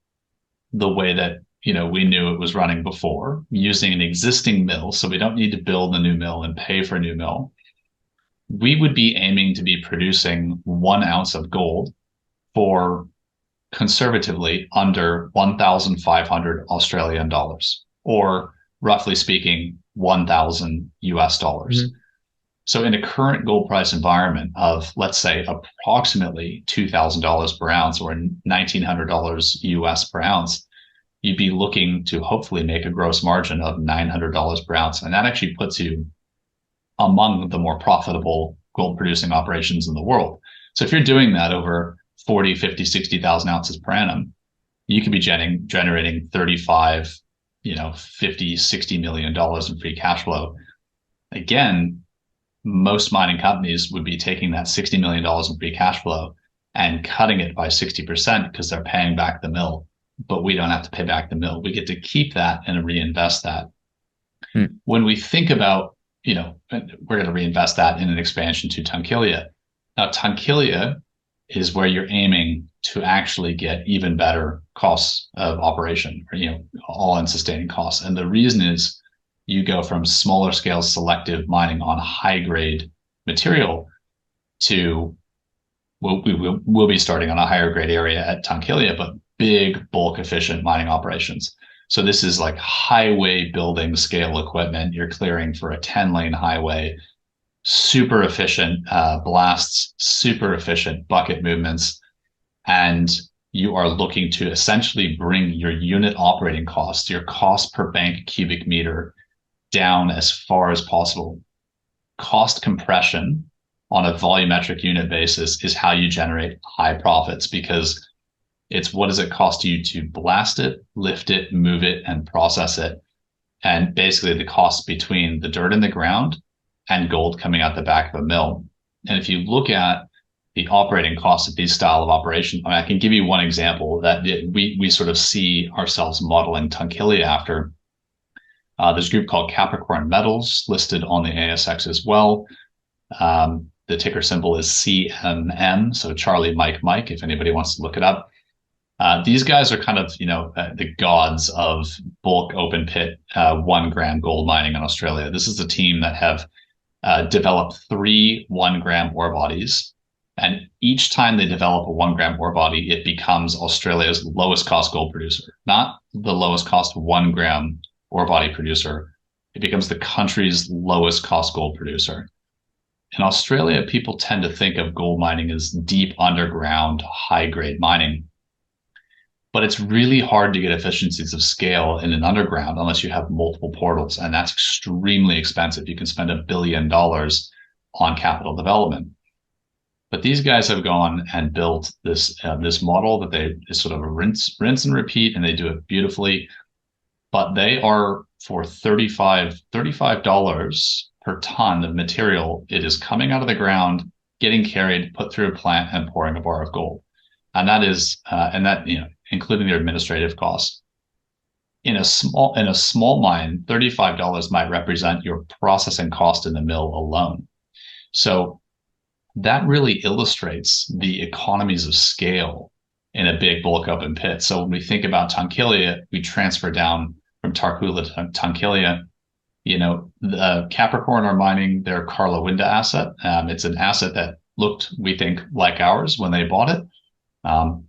B: the way that, we knew it was running before, using an existing mill, so we don't need to build a new mill and pay for a new mill, we would be aiming to be producing 1 ounce of gold for conservatively under 1,500 Australian dollars, or roughly speaking, 1,000 US dollars. Mm-hmm. So in a current gold price environment of, let's say, approximately $2,000 per ounce or $1,900 US per ounce, you'd be looking to hopefully make a gross margin of $900 per ounce. And that actually puts you among the more profitable gold producing operations in the world. So if you're doing that over 40, 50, 60,000 ounces per annum, you could be generating 35, 50, $60 million in free cash flow. Again, most mining companies would be taking that $60 million in free cash flow and cutting it by 60% because they're paying back the mill. But we don't have to pay back the mill. We get to keep that and reinvest that. When we think about, we're going to reinvest that in an expansion to Tunkillia. Now, Tunkillia is where you're aiming to actually get even better costs of operation, or, all-in sustaining costs. And the reason is you go from smaller scale selective mining on high grade material to, we'll be starting on a higher grade area at Tunkillia, but big bulk efficient mining operations. So this is like highway building scale equipment. You're clearing for a 10-lane highway, super efficient blasts, super efficient bucket movements. And you are looking to essentially bring your unit operating costs, your cost per bank cubic meter, down as far as possible. Cost compression on a volumetric unit basis is how you generate high profits, because it's what does it cost you to blast it, lift it, move it, and process it. And basically the cost between the dirt in the ground and gold coming out the back of a mill. And if you look at the operating costs of these style of operation, I can give you one example that we sort of see ourselves modeling Tunkillia after. There's a group called Capricorn Metals listed on the ASX as well. The ticker symbol is CMM, so Charlie Mike, if anybody wants to look it up. These guys are kind of, the gods of bulk open pit 1 gram gold mining in Australia. This is a team that have developed 3 1-gram ore bodies. And each time they develop a 1-gram ore body, it becomes Australia's lowest cost gold producer, not the lowest cost 1-gram ore body producer. It becomes the country's lowest cost gold producer. In Australia, people tend to think of gold mining as deep underground, high grade mining. But it's really hard to get efficiencies of scale in an underground unless you have multiple portals. And that's extremely expensive. You can spend $1 billion on capital development. But these guys have gone and built this model that they sort of rinse and repeat, and they do it beautifully. But they are for $35 per ton of material. It is coming out of the ground, getting carried, put through a plant, and pouring a bar of gold. And that is, including their administrative costs. In a small mine, $35 might represent your processing cost in the mill alone. So that really illustrates the economies of scale in a big bulk open pit. So when we think about Tunkillia, we transfer down from Tarcoola to Tunkillia. The Capricorn are mining their Karlawinda asset. It's an asset that looked, we think, like ours when they bought it.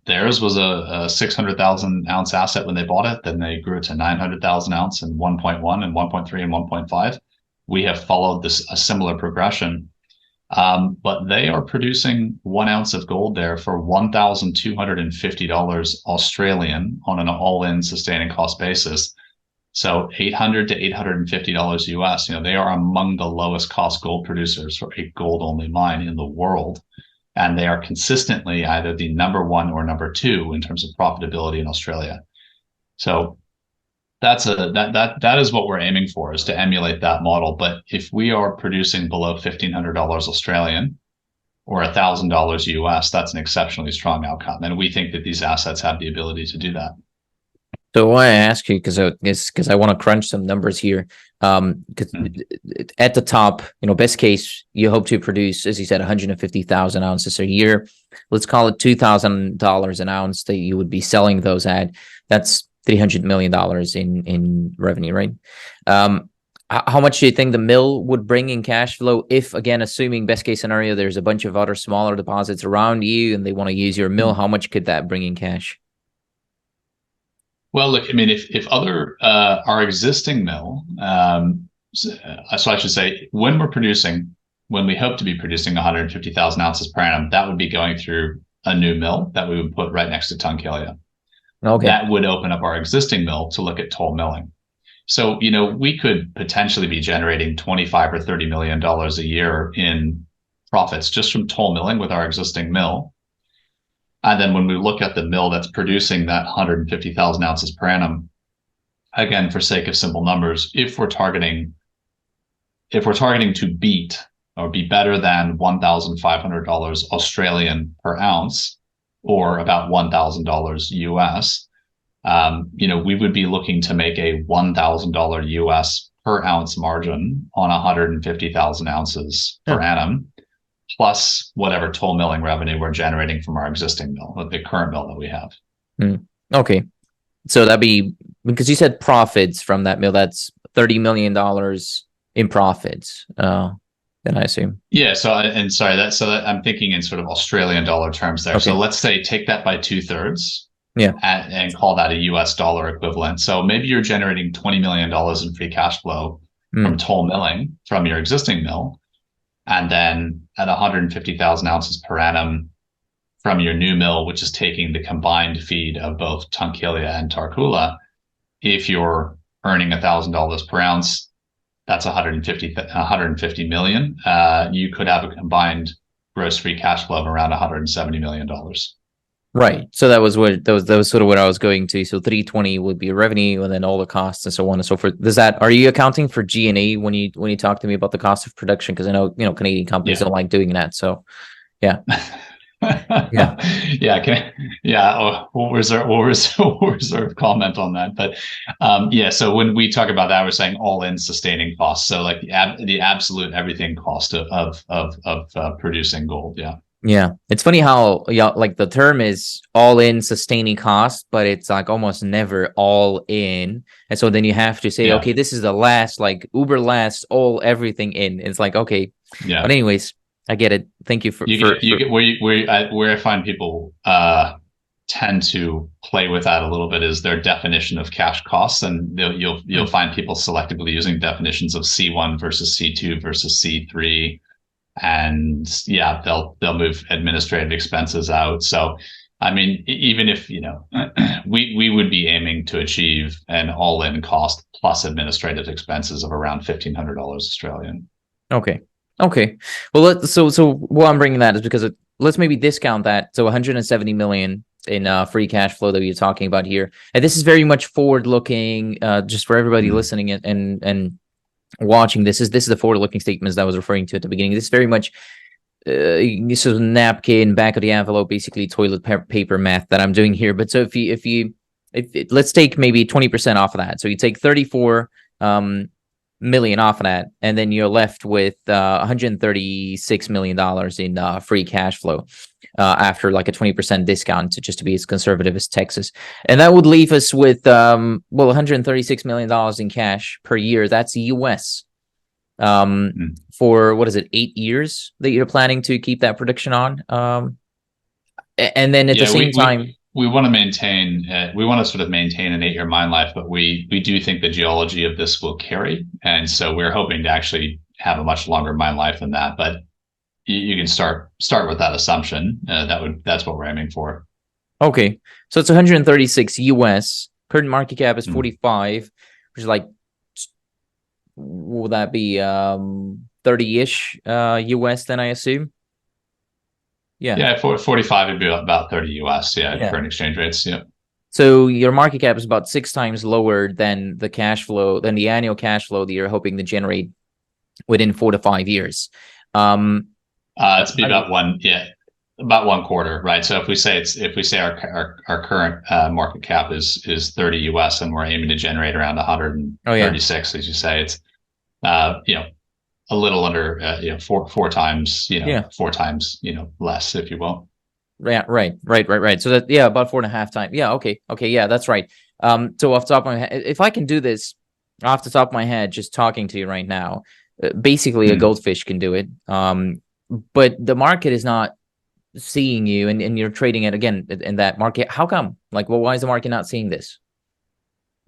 B: Theirs was a 600,000 ounce asset when they bought it. Then they grew to 900,000 ounce and 1.1 and 1.3 and 1.5. We have followed a similar progression. But they are producing 1 ounce of gold there for $1,250 Australian on an all-in sustaining cost basis. So $800 to $850 US. They are among the lowest cost gold producers for a gold-only mine in the world, and they are consistently either the number one or number two in terms of profitability in Australia. So that is what we're aiming for, is to emulate that model. But if we are producing below $1,500 Australian or $1,000 US, that's an exceptionally strong outcome, and we think that these assets have the ability to do that.
A: So why I ask you, because I want to crunch some numbers here. Because at the top, best case, you hope to produce, as you said, 150,000 ounces a year. Let's call it $2,000 an ounce that you would be selling those at. That's $300 million in revenue, right? How much do you think the mill would bring in cash flow if, again, assuming best case scenario, there's a bunch of other smaller deposits around you and they want to use your mill? How much could that bring in cash?
B: Well, look, I mean, if our existing mill, so I should say, when we hope to be producing 150,000 ounces per annum, that would be going through a new mill that we would put right next to Tunkillia. Okay. That would open up our existing mill to look at toll milling. So, we could potentially be generating $25 or $30 million a year in profits just from toll milling with our existing mill. And then when we look at the mill that's producing that 150,000 ounces per annum, again, for sake of simple numbers, if we're targeting to beat or be better than $1,500 Australian per ounce, or about $1,000 US, we would be looking to make a $1,000 US per ounce margin on 150,000 ounces per annum, plus whatever toll milling revenue we're generating from our existing mill, the current mill that we have.
A: Okay. So that'd be, because you said profits from that mill, that's $30 million in profits, then I assume.
B: Yeah. So I'm thinking in sort of Australian dollar terms there. Okay. So let's say take that by 2/3.
A: Yeah.
B: And call that a US dollar equivalent. So maybe you're generating $20 million in free cash flow from toll milling from your existing mill. And then at 150,000 ounces per annum from your new mill, which is taking the combined feed of both Tunkillia and Tarcoola, if you're earning $1,000 per ounce, that's 150 million. You could have a combined gross free cash flow of around $170 million.
A: Right. So that was sort of what I was going to. So 320 would be revenue, and then all the costs and so on and so forth. Are you accounting for G&A when you talk to me about the cost of production? Because I know Canadian companies don't like doing that. So yeah.
B: We'll reserve comment on that. But so when we talk about that, we're saying all-in sustaining costs. So like the absolute everything cost of producing gold.
A: Yeah, it's funny how like the term is all in sustaining cost, but it's like almost never all in. And so then you have to say, okay, this is the last, like uber last, all everything in. It's like, okay. Yeah. But anyways, I get it. Thank you for
B: where I find people tend to play with that a little bit is their definition of cash costs, and you'll find people selectively using definitions of C1 versus C2 versus C3. And they'll move administrative expenses out. So, I mean, even if, we would be aiming to achieve an all-in cost plus administrative expenses of around $1,500 Australian.
A: Okay. Well, so why I'm bringing that is because let's maybe discount that. So 170 million in free cash flow that you're talking about here. And this is very much forward-looking, just for everybody listening and watching. This is the forward-looking statements that I was referring to at the beginning. This is very much sort of napkin, back of the envelope, basically toilet paper math that I'm doing here. But so if let's take maybe 20% off of that. So you take 34 million off of that, and then you're left with $136 million in free cash flow after like a 20% discount, just to be as conservative as Texas. And that would leave us with well, $136 million in cash per year. That's US. For what is it, 8 years that you're planning to keep that production on? And then at the same time,
B: we want to maintain, we want to sort of maintain an 8-year mine life, but we do think the geology of this will carry. And so we're hoping to actually have a much longer mine life than that. But you can start with that assumption. That's what we're aiming for.
A: Okay. So it's 136 US. Current market cap is 45, which is like, will that be 30-ish US then, I assume?
B: Yeah, 45 would be about 30 US. Yeah, current exchange rates. Yeah.
A: So your market cap is about 6 times lower than the cash flow, than the annual cash flow that you're hoping to generate within 4 to 5 years.
B: It's be about about 1 quarter, right? So if we say our current market cap is 30 US and we're aiming to generate around 136, as you say, it's a little under four times, 4 times, less, if you will.
A: Right. So that, about 4.5 times. Okay, yeah, that's right. So off the top of my head, if I can do this off the top of my head, just talking to you right now, basically a goldfish can do it. But the market is not seeing you, and you're trading it again in that market. How come? Like, well, why is the market not seeing this?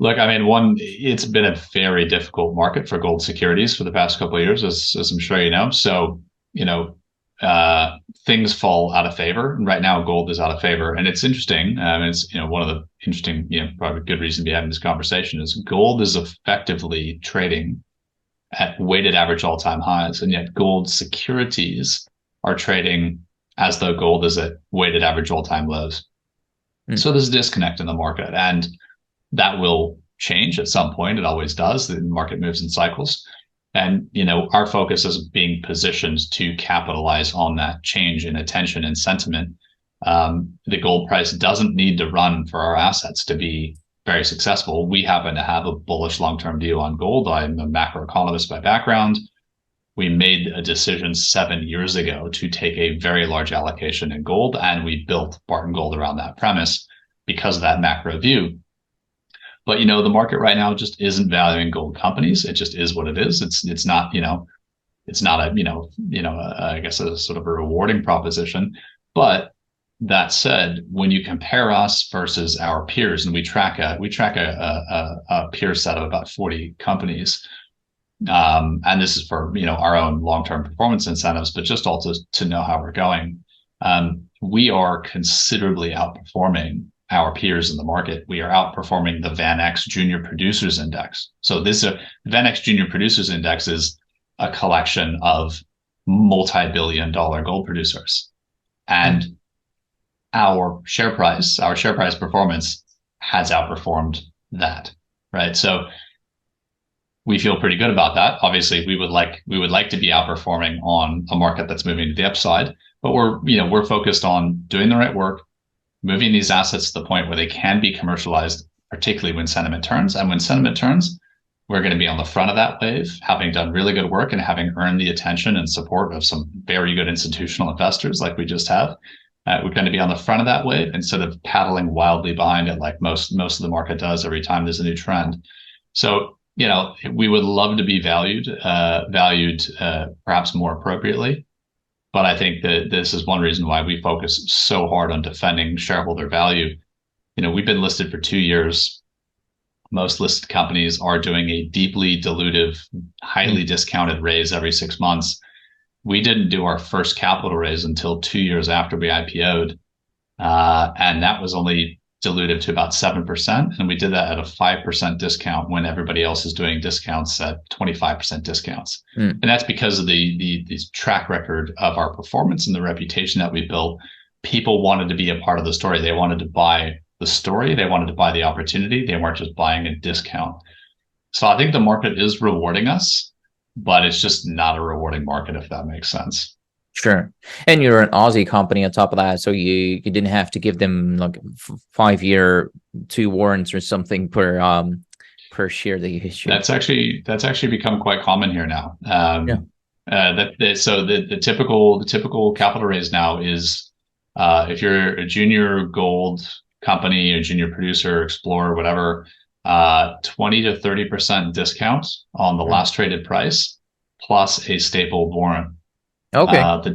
B: Look, I mean, it's been a very difficult market for gold securities for the past couple of years, as I'm sure you know. So, things fall out of favor. And right now, gold is out of favor. And it's interesting. It's, one of the interesting, probably good reason to be having this conversation is gold is effectively trading at weighted average all-time highs. And yet gold securities are trading as though gold is at weighted average all-time lows. So there's a disconnect in the market. And that will change at some point. It always does. The market moves in cycles. And, our focus is being positioned to capitalize on that change in attention and sentiment. The gold price doesn't need to run for our assets to be very successful. We happen to have a bullish long-term view on gold. I'm a macroeconomist by background. We made a decision 7 years ago to take a very large allocation in gold, and we built Barton Gold around that premise because of that macro view. But, the market right now just isn't valuing gold companies. It just is what it is. It's not, it's not I guess a sort of a rewarding proposition. But that said, when you compare us versus our peers, and we track a peer set of about 40 companies, and this is for, our own long-term performance incentives, but just also to know how we're going. We are considerably outperforming our peers in the market. We are outperforming the VanEck Junior Producers Index. So this VanEck Junior Producers Index is a collection of multi-billion-dollar gold producers, and our share price performance has outperformed that, right? So we feel pretty good about that. Obviously, we would like to be outperforming on a market that's moving to the upside, but we're focused on doing the right work, moving these assets to the point where they can be commercialized, particularly when sentiment turns. And when sentiment turns, we're going to be on the front of that wave, having done really good work and having earned the attention and support of some very good institutional investors like we just have. We're going to be on the front of that wave instead of paddling wildly behind it like most of the market does every time there's a new trend. So, we would love to be valued perhaps more appropriately. But I think that this is one reason why we focus so hard on defending shareholder value. We've been listed for 2 years. Most listed companies are doing a deeply dilutive, highly discounted raise every 6 months. We didn't do our first capital raise until 2 years after we IPO'd. And that was only dilutive to about 7%. And we did that at a 5% discount when everybody else is doing discounts at 25% discounts. And that's because of the track record of our performance and the reputation that we built. People wanted to be a part of the story. They wanted to buy the story. They wanted to buy the opportunity. They weren't just buying a discount. So I think the market is rewarding us, but it's just not a rewarding market, if that makes sense.
A: Sure. And you're an Aussie company on top of that, so you didn't have to give them like 5-year 2 warrants or something per per share that you issued.
B: That's actually become quite common here now.
A: Yeah.
B: So the typical capital raise now is if you're a junior gold company, a junior producer, explorer, whatever, 20 to 30% discount on the last traded price plus a stapled warrant.
A: Okay.
B: The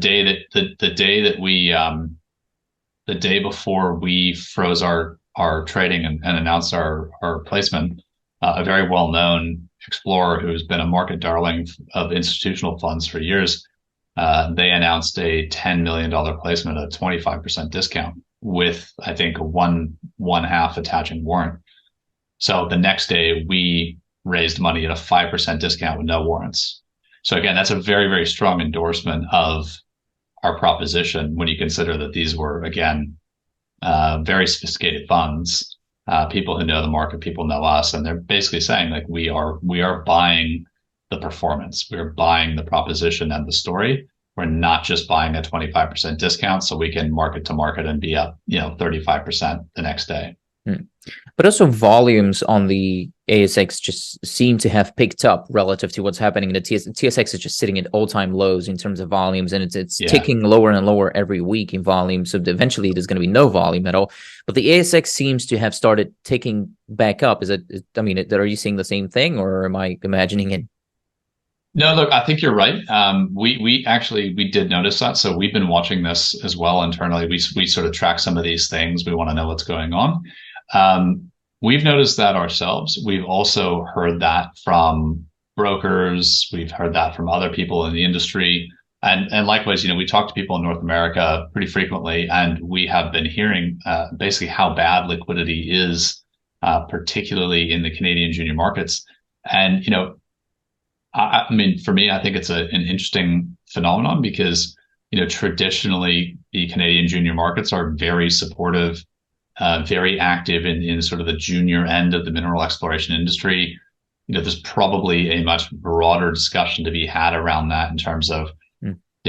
B: day before we froze our trading and announced our placement, a very well-known explorer who's been a market darling of institutional funds for years, they announced a $10 million placement at a 25% discount with, I think, a one half attaching warrant. So the next day we raised money at a 5% discount with no warrants. So again, that's a very, very strong endorsement of our proposition when you consider that these were, again, very sophisticated funds, people who know the market, people know us, and they're basically saying like we are buying the performance, we're buying the proposition and the story. We're not just buying a 25% discount so we can market to market and be up 35% the next day.
A: But also volumes on the ASX just seem to have picked up relative to what's happening in the TSX is just sitting at all-time lows in terms of volumes, and it's ticking lower and lower every week in volume. So eventually there's going to be no volume at all. But the ASX seems to have started ticking back up. Are you seeing the same thing, or am I imagining it?
B: No, look, I think you're right. We did notice that. So we've been watching this as well internally. We sort of track some of these things. We want to know what's going on. We've noticed that ourselves. We've also heard that from brokers. We've heard that from other people in the industry. And likewise, we talk to people in North America pretty frequently, and we have been hearing basically how bad liquidity is, particularly in the Canadian junior markets. And, I mean, for me, I think it's an interesting phenomenon because, traditionally the Canadian junior markets are very supportive, very active in sort of the junior end of the mineral exploration industry. There's probably a much broader discussion to be had around that in terms of,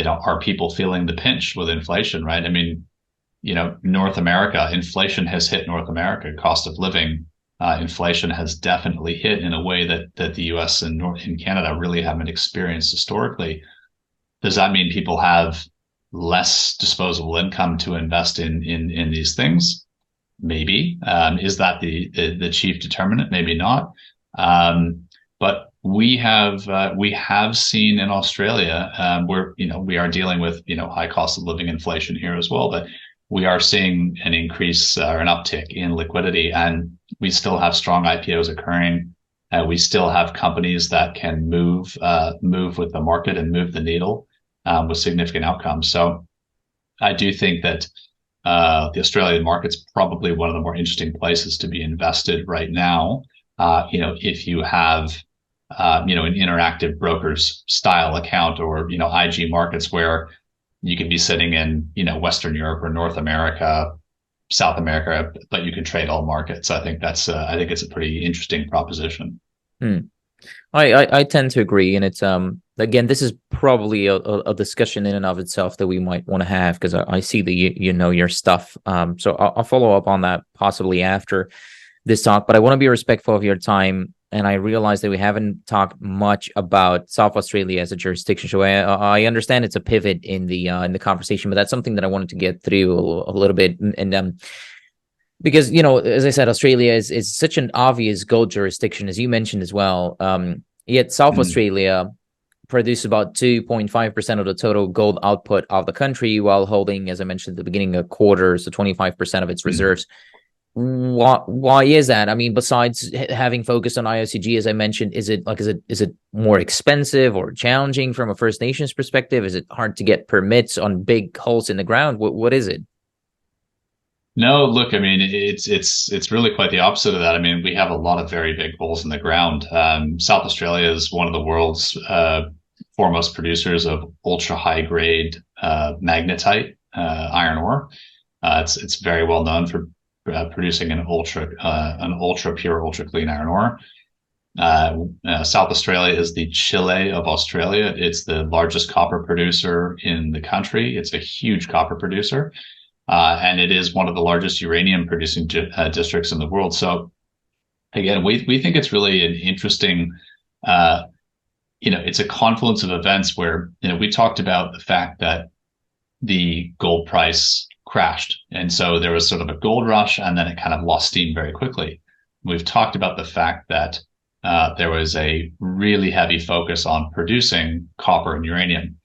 B: are people feeling the pinch with inflation, right? I mean, North America, inflation has hit North America, cost of living. Inflation has definitely hit in a way that the US and Canada really haven't experienced historically. Does that mean people have less disposable income to invest in these things? Maybe. Is that the chief determinant? Maybe not. But we have seen in Australia, where we are dealing with high cost of living inflation here as well, but we are seeing an increase or an uptick in liquidity, and we still have strong IPOs occurring. We still have companies that can move with the market and move the needle with significant outcomes. So I do think that the Australian market's probably one of the more interesting places to be invested right now. If you have an interactive brokers style account or IG markets where you can be sitting in Western Europe or North America, South America, but you can trade all markets. I think it's a pretty interesting proposition.
A: I tend to agree, and it's again, this is probably a discussion in and of itself that we might want to have, because I see that you know your stuff. So I'll follow up on that possibly after this talk, but I want to be respectful of your time. And I realize that we haven't talked much about South Australia as a jurisdiction. So I understand it's a pivot in the conversation, but that's something that I wanted to get through a little bit. And because, as I said, Australia is such an obvious gold jurisdiction, as you mentioned as well. Yet South Australia produces about 2.5% of the total gold output of the country, while holding, as I mentioned at the beginning, a quarter, so 25% of its reserves. Why is that? I mean, besides having focused on IOCG, as I mentioned, is it more expensive or challenging from a First Nations perspective? Is it hard to get permits on big holes in the ground? What is it?
B: No, look, I mean, it's really quite the opposite of that. I mean, we have a lot of very big holes in the ground. South Australia is one of the world's foremost producers of ultra high grade magnetite iron ore. It's very well known for producing an ultra pure, ultra clean iron ore. South Australia is the Chile of Australia. It's the largest copper producer in the country. It's a huge copper producer. And it is one of the largest uranium producing districts in the world. So again, we think it's really an interesting, it's a confluence of events where, we talked about the fact that the gold price crashed. And so there was sort of a gold rush, and then it kind of lost steam very quickly. We've talked about the fact that there was a really heavy focus on producing copper and uranium.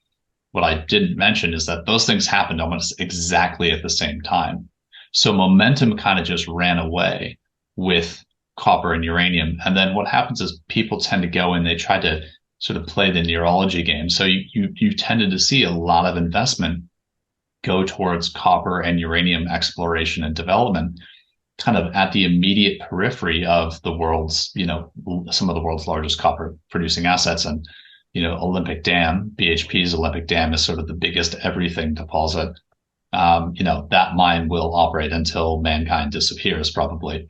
B: What I didn't mention is that those things happened almost exactly at the same time. So momentum kind of just ran away with copper and uranium. And then what happens is people tend to go and they try to sort of play the neurology game. So you tended to see a lot of investment go towards copper and uranium exploration and development, kind of at the immediate periphery of the world's, some of the world's largest copper producing assets. And, Olympic Dam, BHP's Olympic Dam is sort of the biggest everything deposit. That mine will operate until mankind disappears, probably.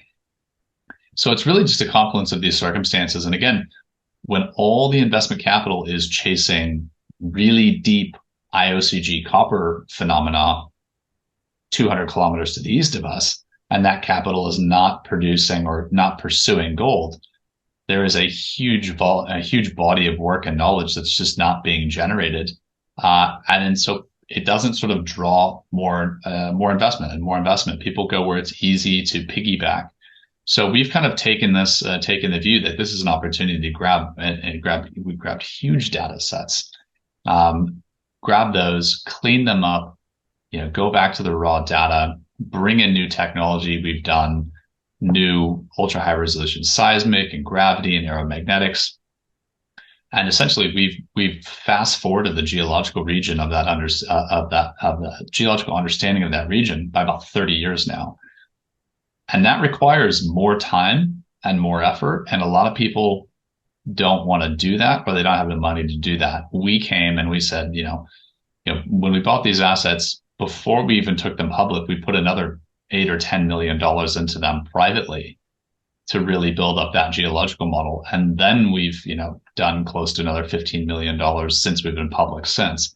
B: So it's really just a confluence of these circumstances. And again, when all the investment capital is chasing really deep IOCG copper phenomena 200 kilometers to the east of us, and that capital is not producing or not pursuing gold, there is a huge body of work and knowledge that's just not being generated. And so it doesn't sort of draw more investment and more investment. People go where it's easy to piggyback. So we've kind of taken the view that this is an opportunity to grab huge data sets, grab those, clean them up, go back to the raw data, bring in new technology. We've done new ultra high resolution seismic and gravity and aeromagnetics. And essentially we've fast forwarded the geological region of the geological understanding of that region by about 30 years now. And that requires more time and more effort. And a lot of people don't want to do that, or they don't have the money to do that. We came and we said, when we bought these assets, before we even took them public, we put another $8 or $10 million into them privately to really build up that geological model. And then we've, done close to another $15 million since we've been public since.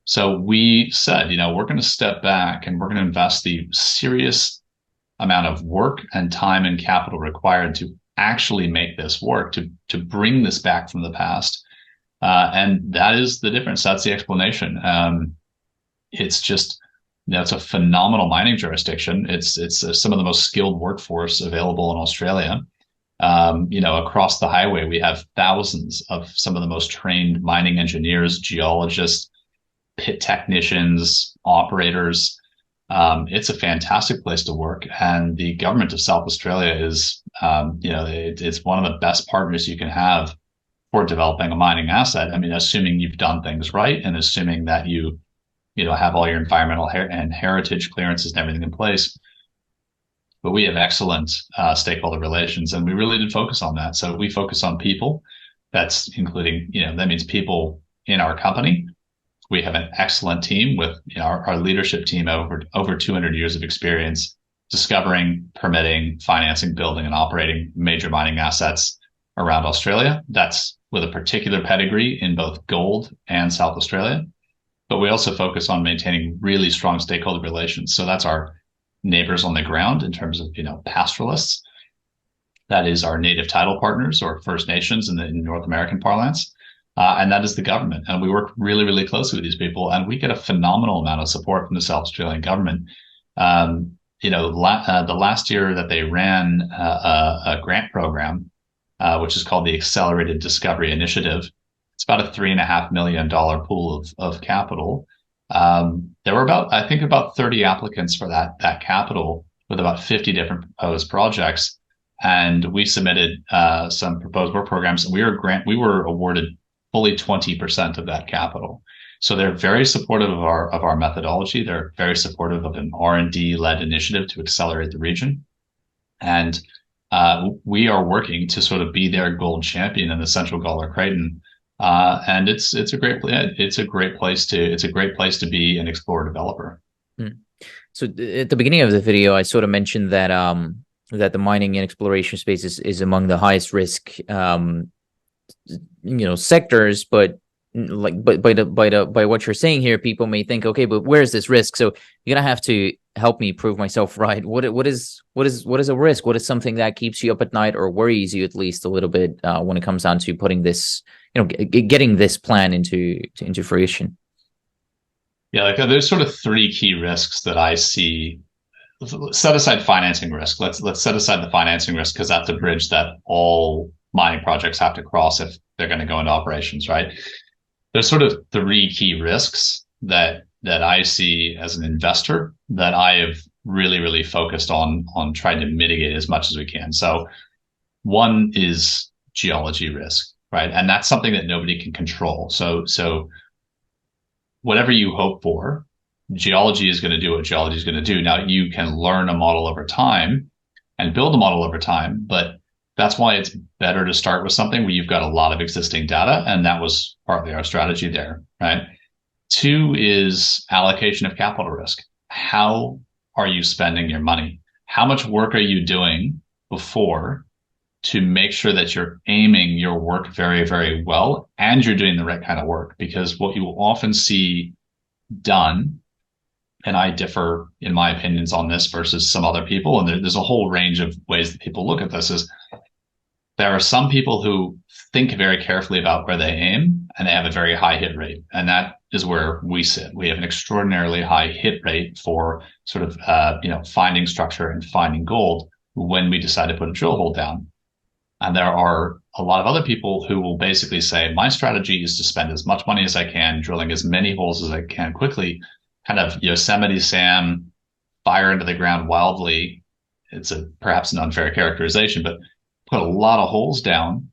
B: So we said, we're going to step back and we're going to invest the serious amount of work and time and capital required to actually make this work, to bring this back from the past. And that is the difference. That's the explanation. It's just, it's a phenomenal mining jurisdiction. It's some of the most skilled workforce available in Australia. Across the highway, we have thousands of some of the most trained mining engineers, geologists, pit technicians, operators. It's a fantastic place to work, and the government of South Australia is, it's one of the best partners you can have for developing a mining asset. I mean, assuming you've done things right, and assuming that you have all your environmental and heritage clearances and everything in place. But we have excellent stakeholder relations, and we really did focus on that. So we focus on people. That's including, that means people in our company. We have an excellent team with our leadership team over 200 years of experience discovering, permitting, financing, building, and operating major mining assets around Australia. That's with a particular pedigree in both gold and South Australia. But we also focus on maintaining really strong stakeholder relations. So that's our neighbors on the ground in terms of pastoralists. That is our native title partners, or First Nations in the North American parlance. And that is the government. And we work really, really closely with these people, and we get a phenomenal amount of support from the South Australian government. The last year that they ran a grant program, which is called the Accelerated Discovery Initiative, it's about a $3.5 million pool of capital. There were about 30 applicants for that capital, with about 50 different proposed projects. And we submitted some proposed work programs. We were awarded fully 20% of that capital. So they're very supportive of our methodology. They're very supportive of an R&D led initiative to accelerate the region. And we are working to sort of be their gold champion in the Central Gawler Craton. And it's a great place to be an explorer developer.
A: So at the beginning of the video, I sort of mentioned that that the mining and exploration space is among the highest risk sectors, but like, but by what you're saying here, people may think, okay, but where's this risk? So you're gonna have to help me prove myself right. What is a risk? What is something that keeps you up at night or worries you at least a little bit when it comes down to putting this, getting this plan into fruition?
B: Yeah, like there's sort of three key risks that I see. Set aside financing risk. Let's set aside the financing risk because that's a bridge that all mining projects have to cross if they're going to go into operations, right? There's sort of three key risks that I see as an investor that I have really focused on trying to mitigate as much as we can. So one is geology risk, right? And that's something that nobody can control. So whatever you hope for, geology is going to do what geology is going to do. Now you can learn a model over time and build a model over time, but that's why it's better to start with something where you've got a lot of existing data. And that was partly our strategy there, right? Two is allocation of capital risk. How are you spending your money? How much work are you doing before to make sure that you're aiming your work very well and you're doing the right kind of work? Because what you will often see done, and I differ in my opinions on this versus some other people, and there's a whole range of ways that people look at this, is there are some people who think very carefully about where they aim and they have a very high hit rate. And that is where we sit. We have an extraordinarily high hit rate for sort of, finding structure and finding gold when we decide to put a drill hole down. And there are a lot of other people who will basically say, my strategy is to spend as much money as I can, drilling as many holes as I can quickly, kind of Yosemite Sam, fire into the ground wildly. It's perhaps an unfair characterization, but put a lot of holes down,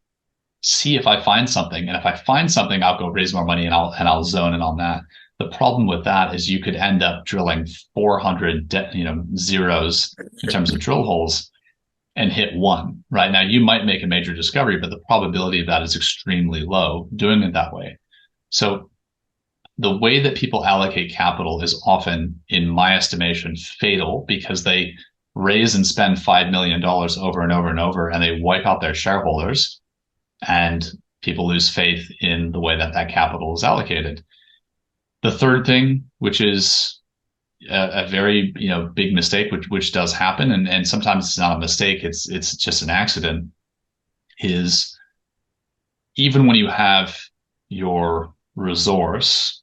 B: see if I find something. And if I find something, I'll go raise more money and I'll zone in on that. The problem with that is you could end up drilling 400 zeros in terms of drill holes and hit one. Right now, you might make a major discovery, but the probability of that is extremely low doing it that way. So the way that people allocate capital is often, in my estimation, fatal because they raise and spend $5 million over and over and over, and they wipe out their shareholders, and people lose faith in the way that capital is allocated. The third thing, which is a very big mistake, which does happen, and sometimes it's not a mistake, it's just an accident, is even when you have your resource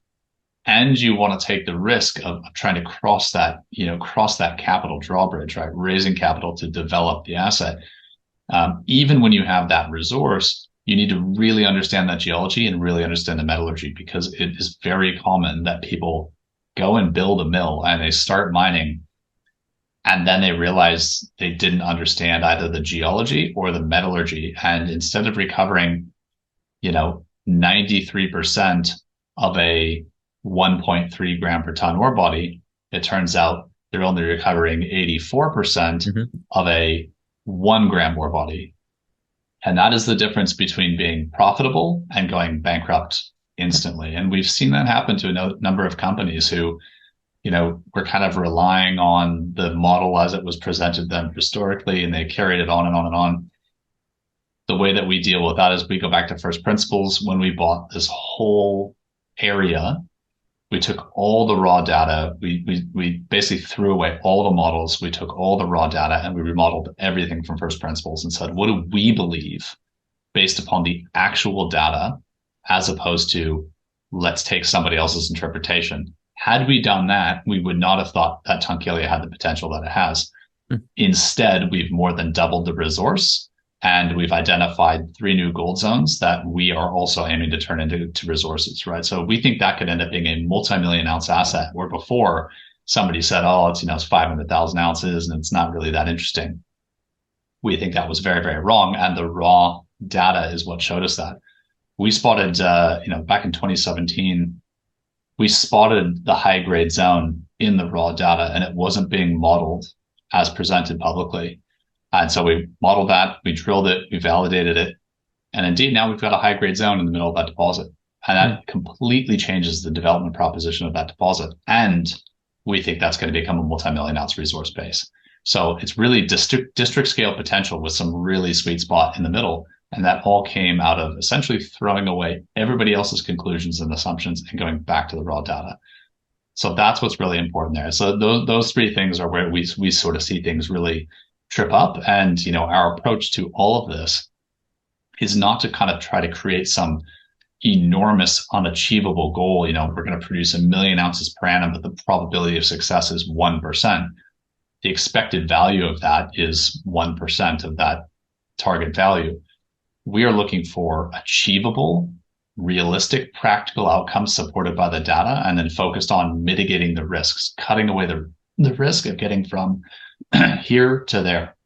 B: and you want to take the risk of trying to cross that capital drawbridge, right? Raising capital to develop the asset. Even when you have that resource, you need to really understand that geology and really understand the metallurgy, because it is very common that people go and build a mill and they start mining and then they realize they didn't understand either the geology or the metallurgy. And instead of recovering, 93% of a 1.3 gram per ton ore body, it turns out they're only recovering 84% of a 1 gram ore body. And that is the difference between being profitable and going bankrupt instantly. And we've seen that happen to a number of companies who, were kind of relying on the model as it was presented to them historically, and they carried it on and on and on. The way that we deal with that is we go back to first principles. When we bought this whole area, we took all the raw data. We basically threw away all the models. We took all the raw data and we remodeled everything from first principles and said, what do we believe based upon the actual data, as opposed to let's take somebody else's interpretation. Had we done that, we would not have thought that Tunkillia had the potential that it has. Instead, we've more than doubled the resource, and we've identified 3 new gold zones that we are also aiming to turn into resources, right? So we think that could end up being a multi-million ounce asset, where before somebody said, oh, it's 500,000 ounces and it's not really that interesting. We think that was very, very wrong. And the raw data is what showed us that. We spotted, back in 2017, we spotted the high grade zone in the raw data, and it wasn't being modeled as presented publicly. And so we modeled that, we drilled it, we validated it. And indeed, now we've got a high grade zone in the middle of that deposit. And that completely changes the development proposition of that deposit. And we think that's going to become a multi-million ounce resource base. So it's really district scale potential with some really sweet spot in the middle. And that all came out of essentially throwing away everybody else's conclusions and assumptions and going back to the raw data. So that's what's really important there. So those three things are where we sort of see things really trip up. And, our approach to all of this is not to kind of try to create some enormous unachievable goal. We're going to produce 1 million ounces per annum, but the probability of success is 1%. The expected value of that is 1% of that target value. We are looking for achievable, realistic, practical outcomes supported by the data, and then focused on mitigating the risks, cutting away the risk of getting from here to there.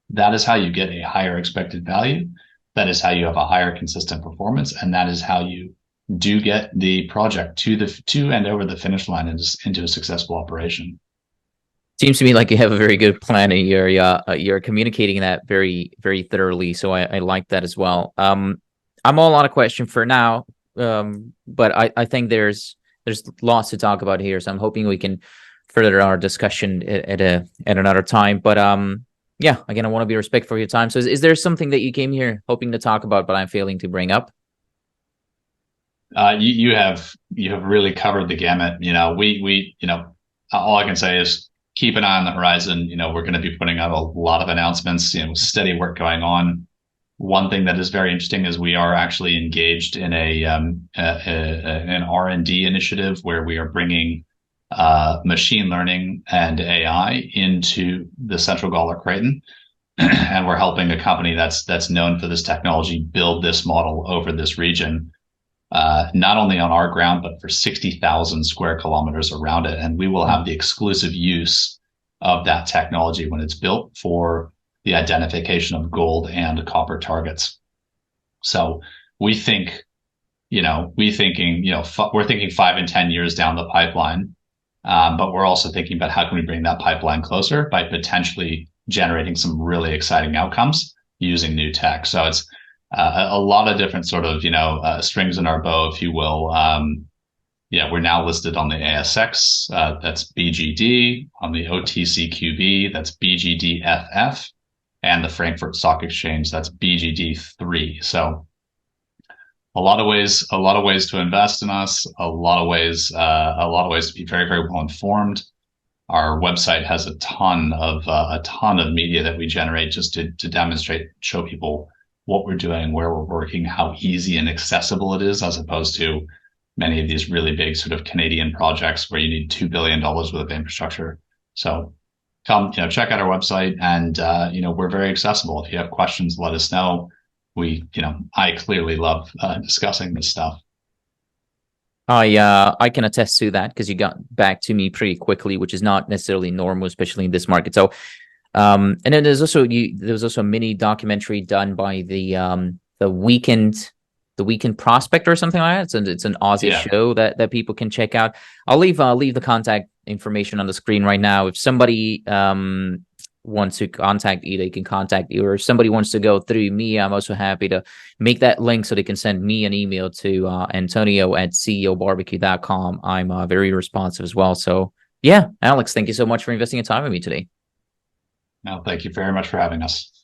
B: That is how you get a higher expected value. That is how you have a higher consistent performance, and that is how you do get the project to and over the finish line into a successful operation.
A: Seems to me like you have a very good plan, and you're communicating that very, very thoroughly. So I like that as well. I'm all out of question for now, but I think there's lots to talk about here. So I'm hoping we can further our discussion at another time. But yeah, again, I want to be respectful of your time. So is there something that you came here hoping to talk about, but I'm failing to bring up?
B: You have really covered the gamut. We all I can say is keep an eye on the horizon. We're going to be putting out a lot of announcements, steady work going on. One thing that is very interesting is we are actually engaged in an R&D initiative where we are bringing machine learning and AI into the central Gawler Craton. And we're helping a company that's known for this technology build this model over this region. Not only on our ground, but for 60,000 square kilometers around it. And we will have the exclusive use of that technology when it's built for the identification of gold and copper targets. So we think, we're thinking 5 and 10 years down the pipeline, but we're also thinking about how can we bring that pipeline closer by potentially generating some really exciting outcomes using new tech. So it's a lot of different sort of, strings in our bow, if you will. We're now listed on the ASX, that's BGD, on the OTCQB, that's BGDFF, and the Frankfurt Stock Exchange, that's BGD3. So a lot of ways to invest in us, a lot of ways to be very, very well informed. Our website has a ton of media that we generate just to demonstrate, show people what we're doing, where we're working, how easy and accessible it is, as opposed to many of these really big sort of Canadian projects where you need $2 billion worth of infrastructure. So come, check out our website, and we're very accessible. If you have questions, let us know. I clearly love discussing this stuff.
A: I can attest to that because you got back to me pretty quickly, which is not necessarily normal, especially in this market. So and then there was also a mini documentary done by the Weekend Prospect or something like that. It's an Aussie show that people can check out. I'll leave the contact information on the screen right now. If somebody wants to contact you, they can contact you, or if somebody wants to go through me, I'm also happy to make that link so they can send me an email to Antonio@ceobarbecue.com. I'm very responsive as well. So yeah, Alex, thank you so much for investing your time with me today.
B: No, thank you very much for having us.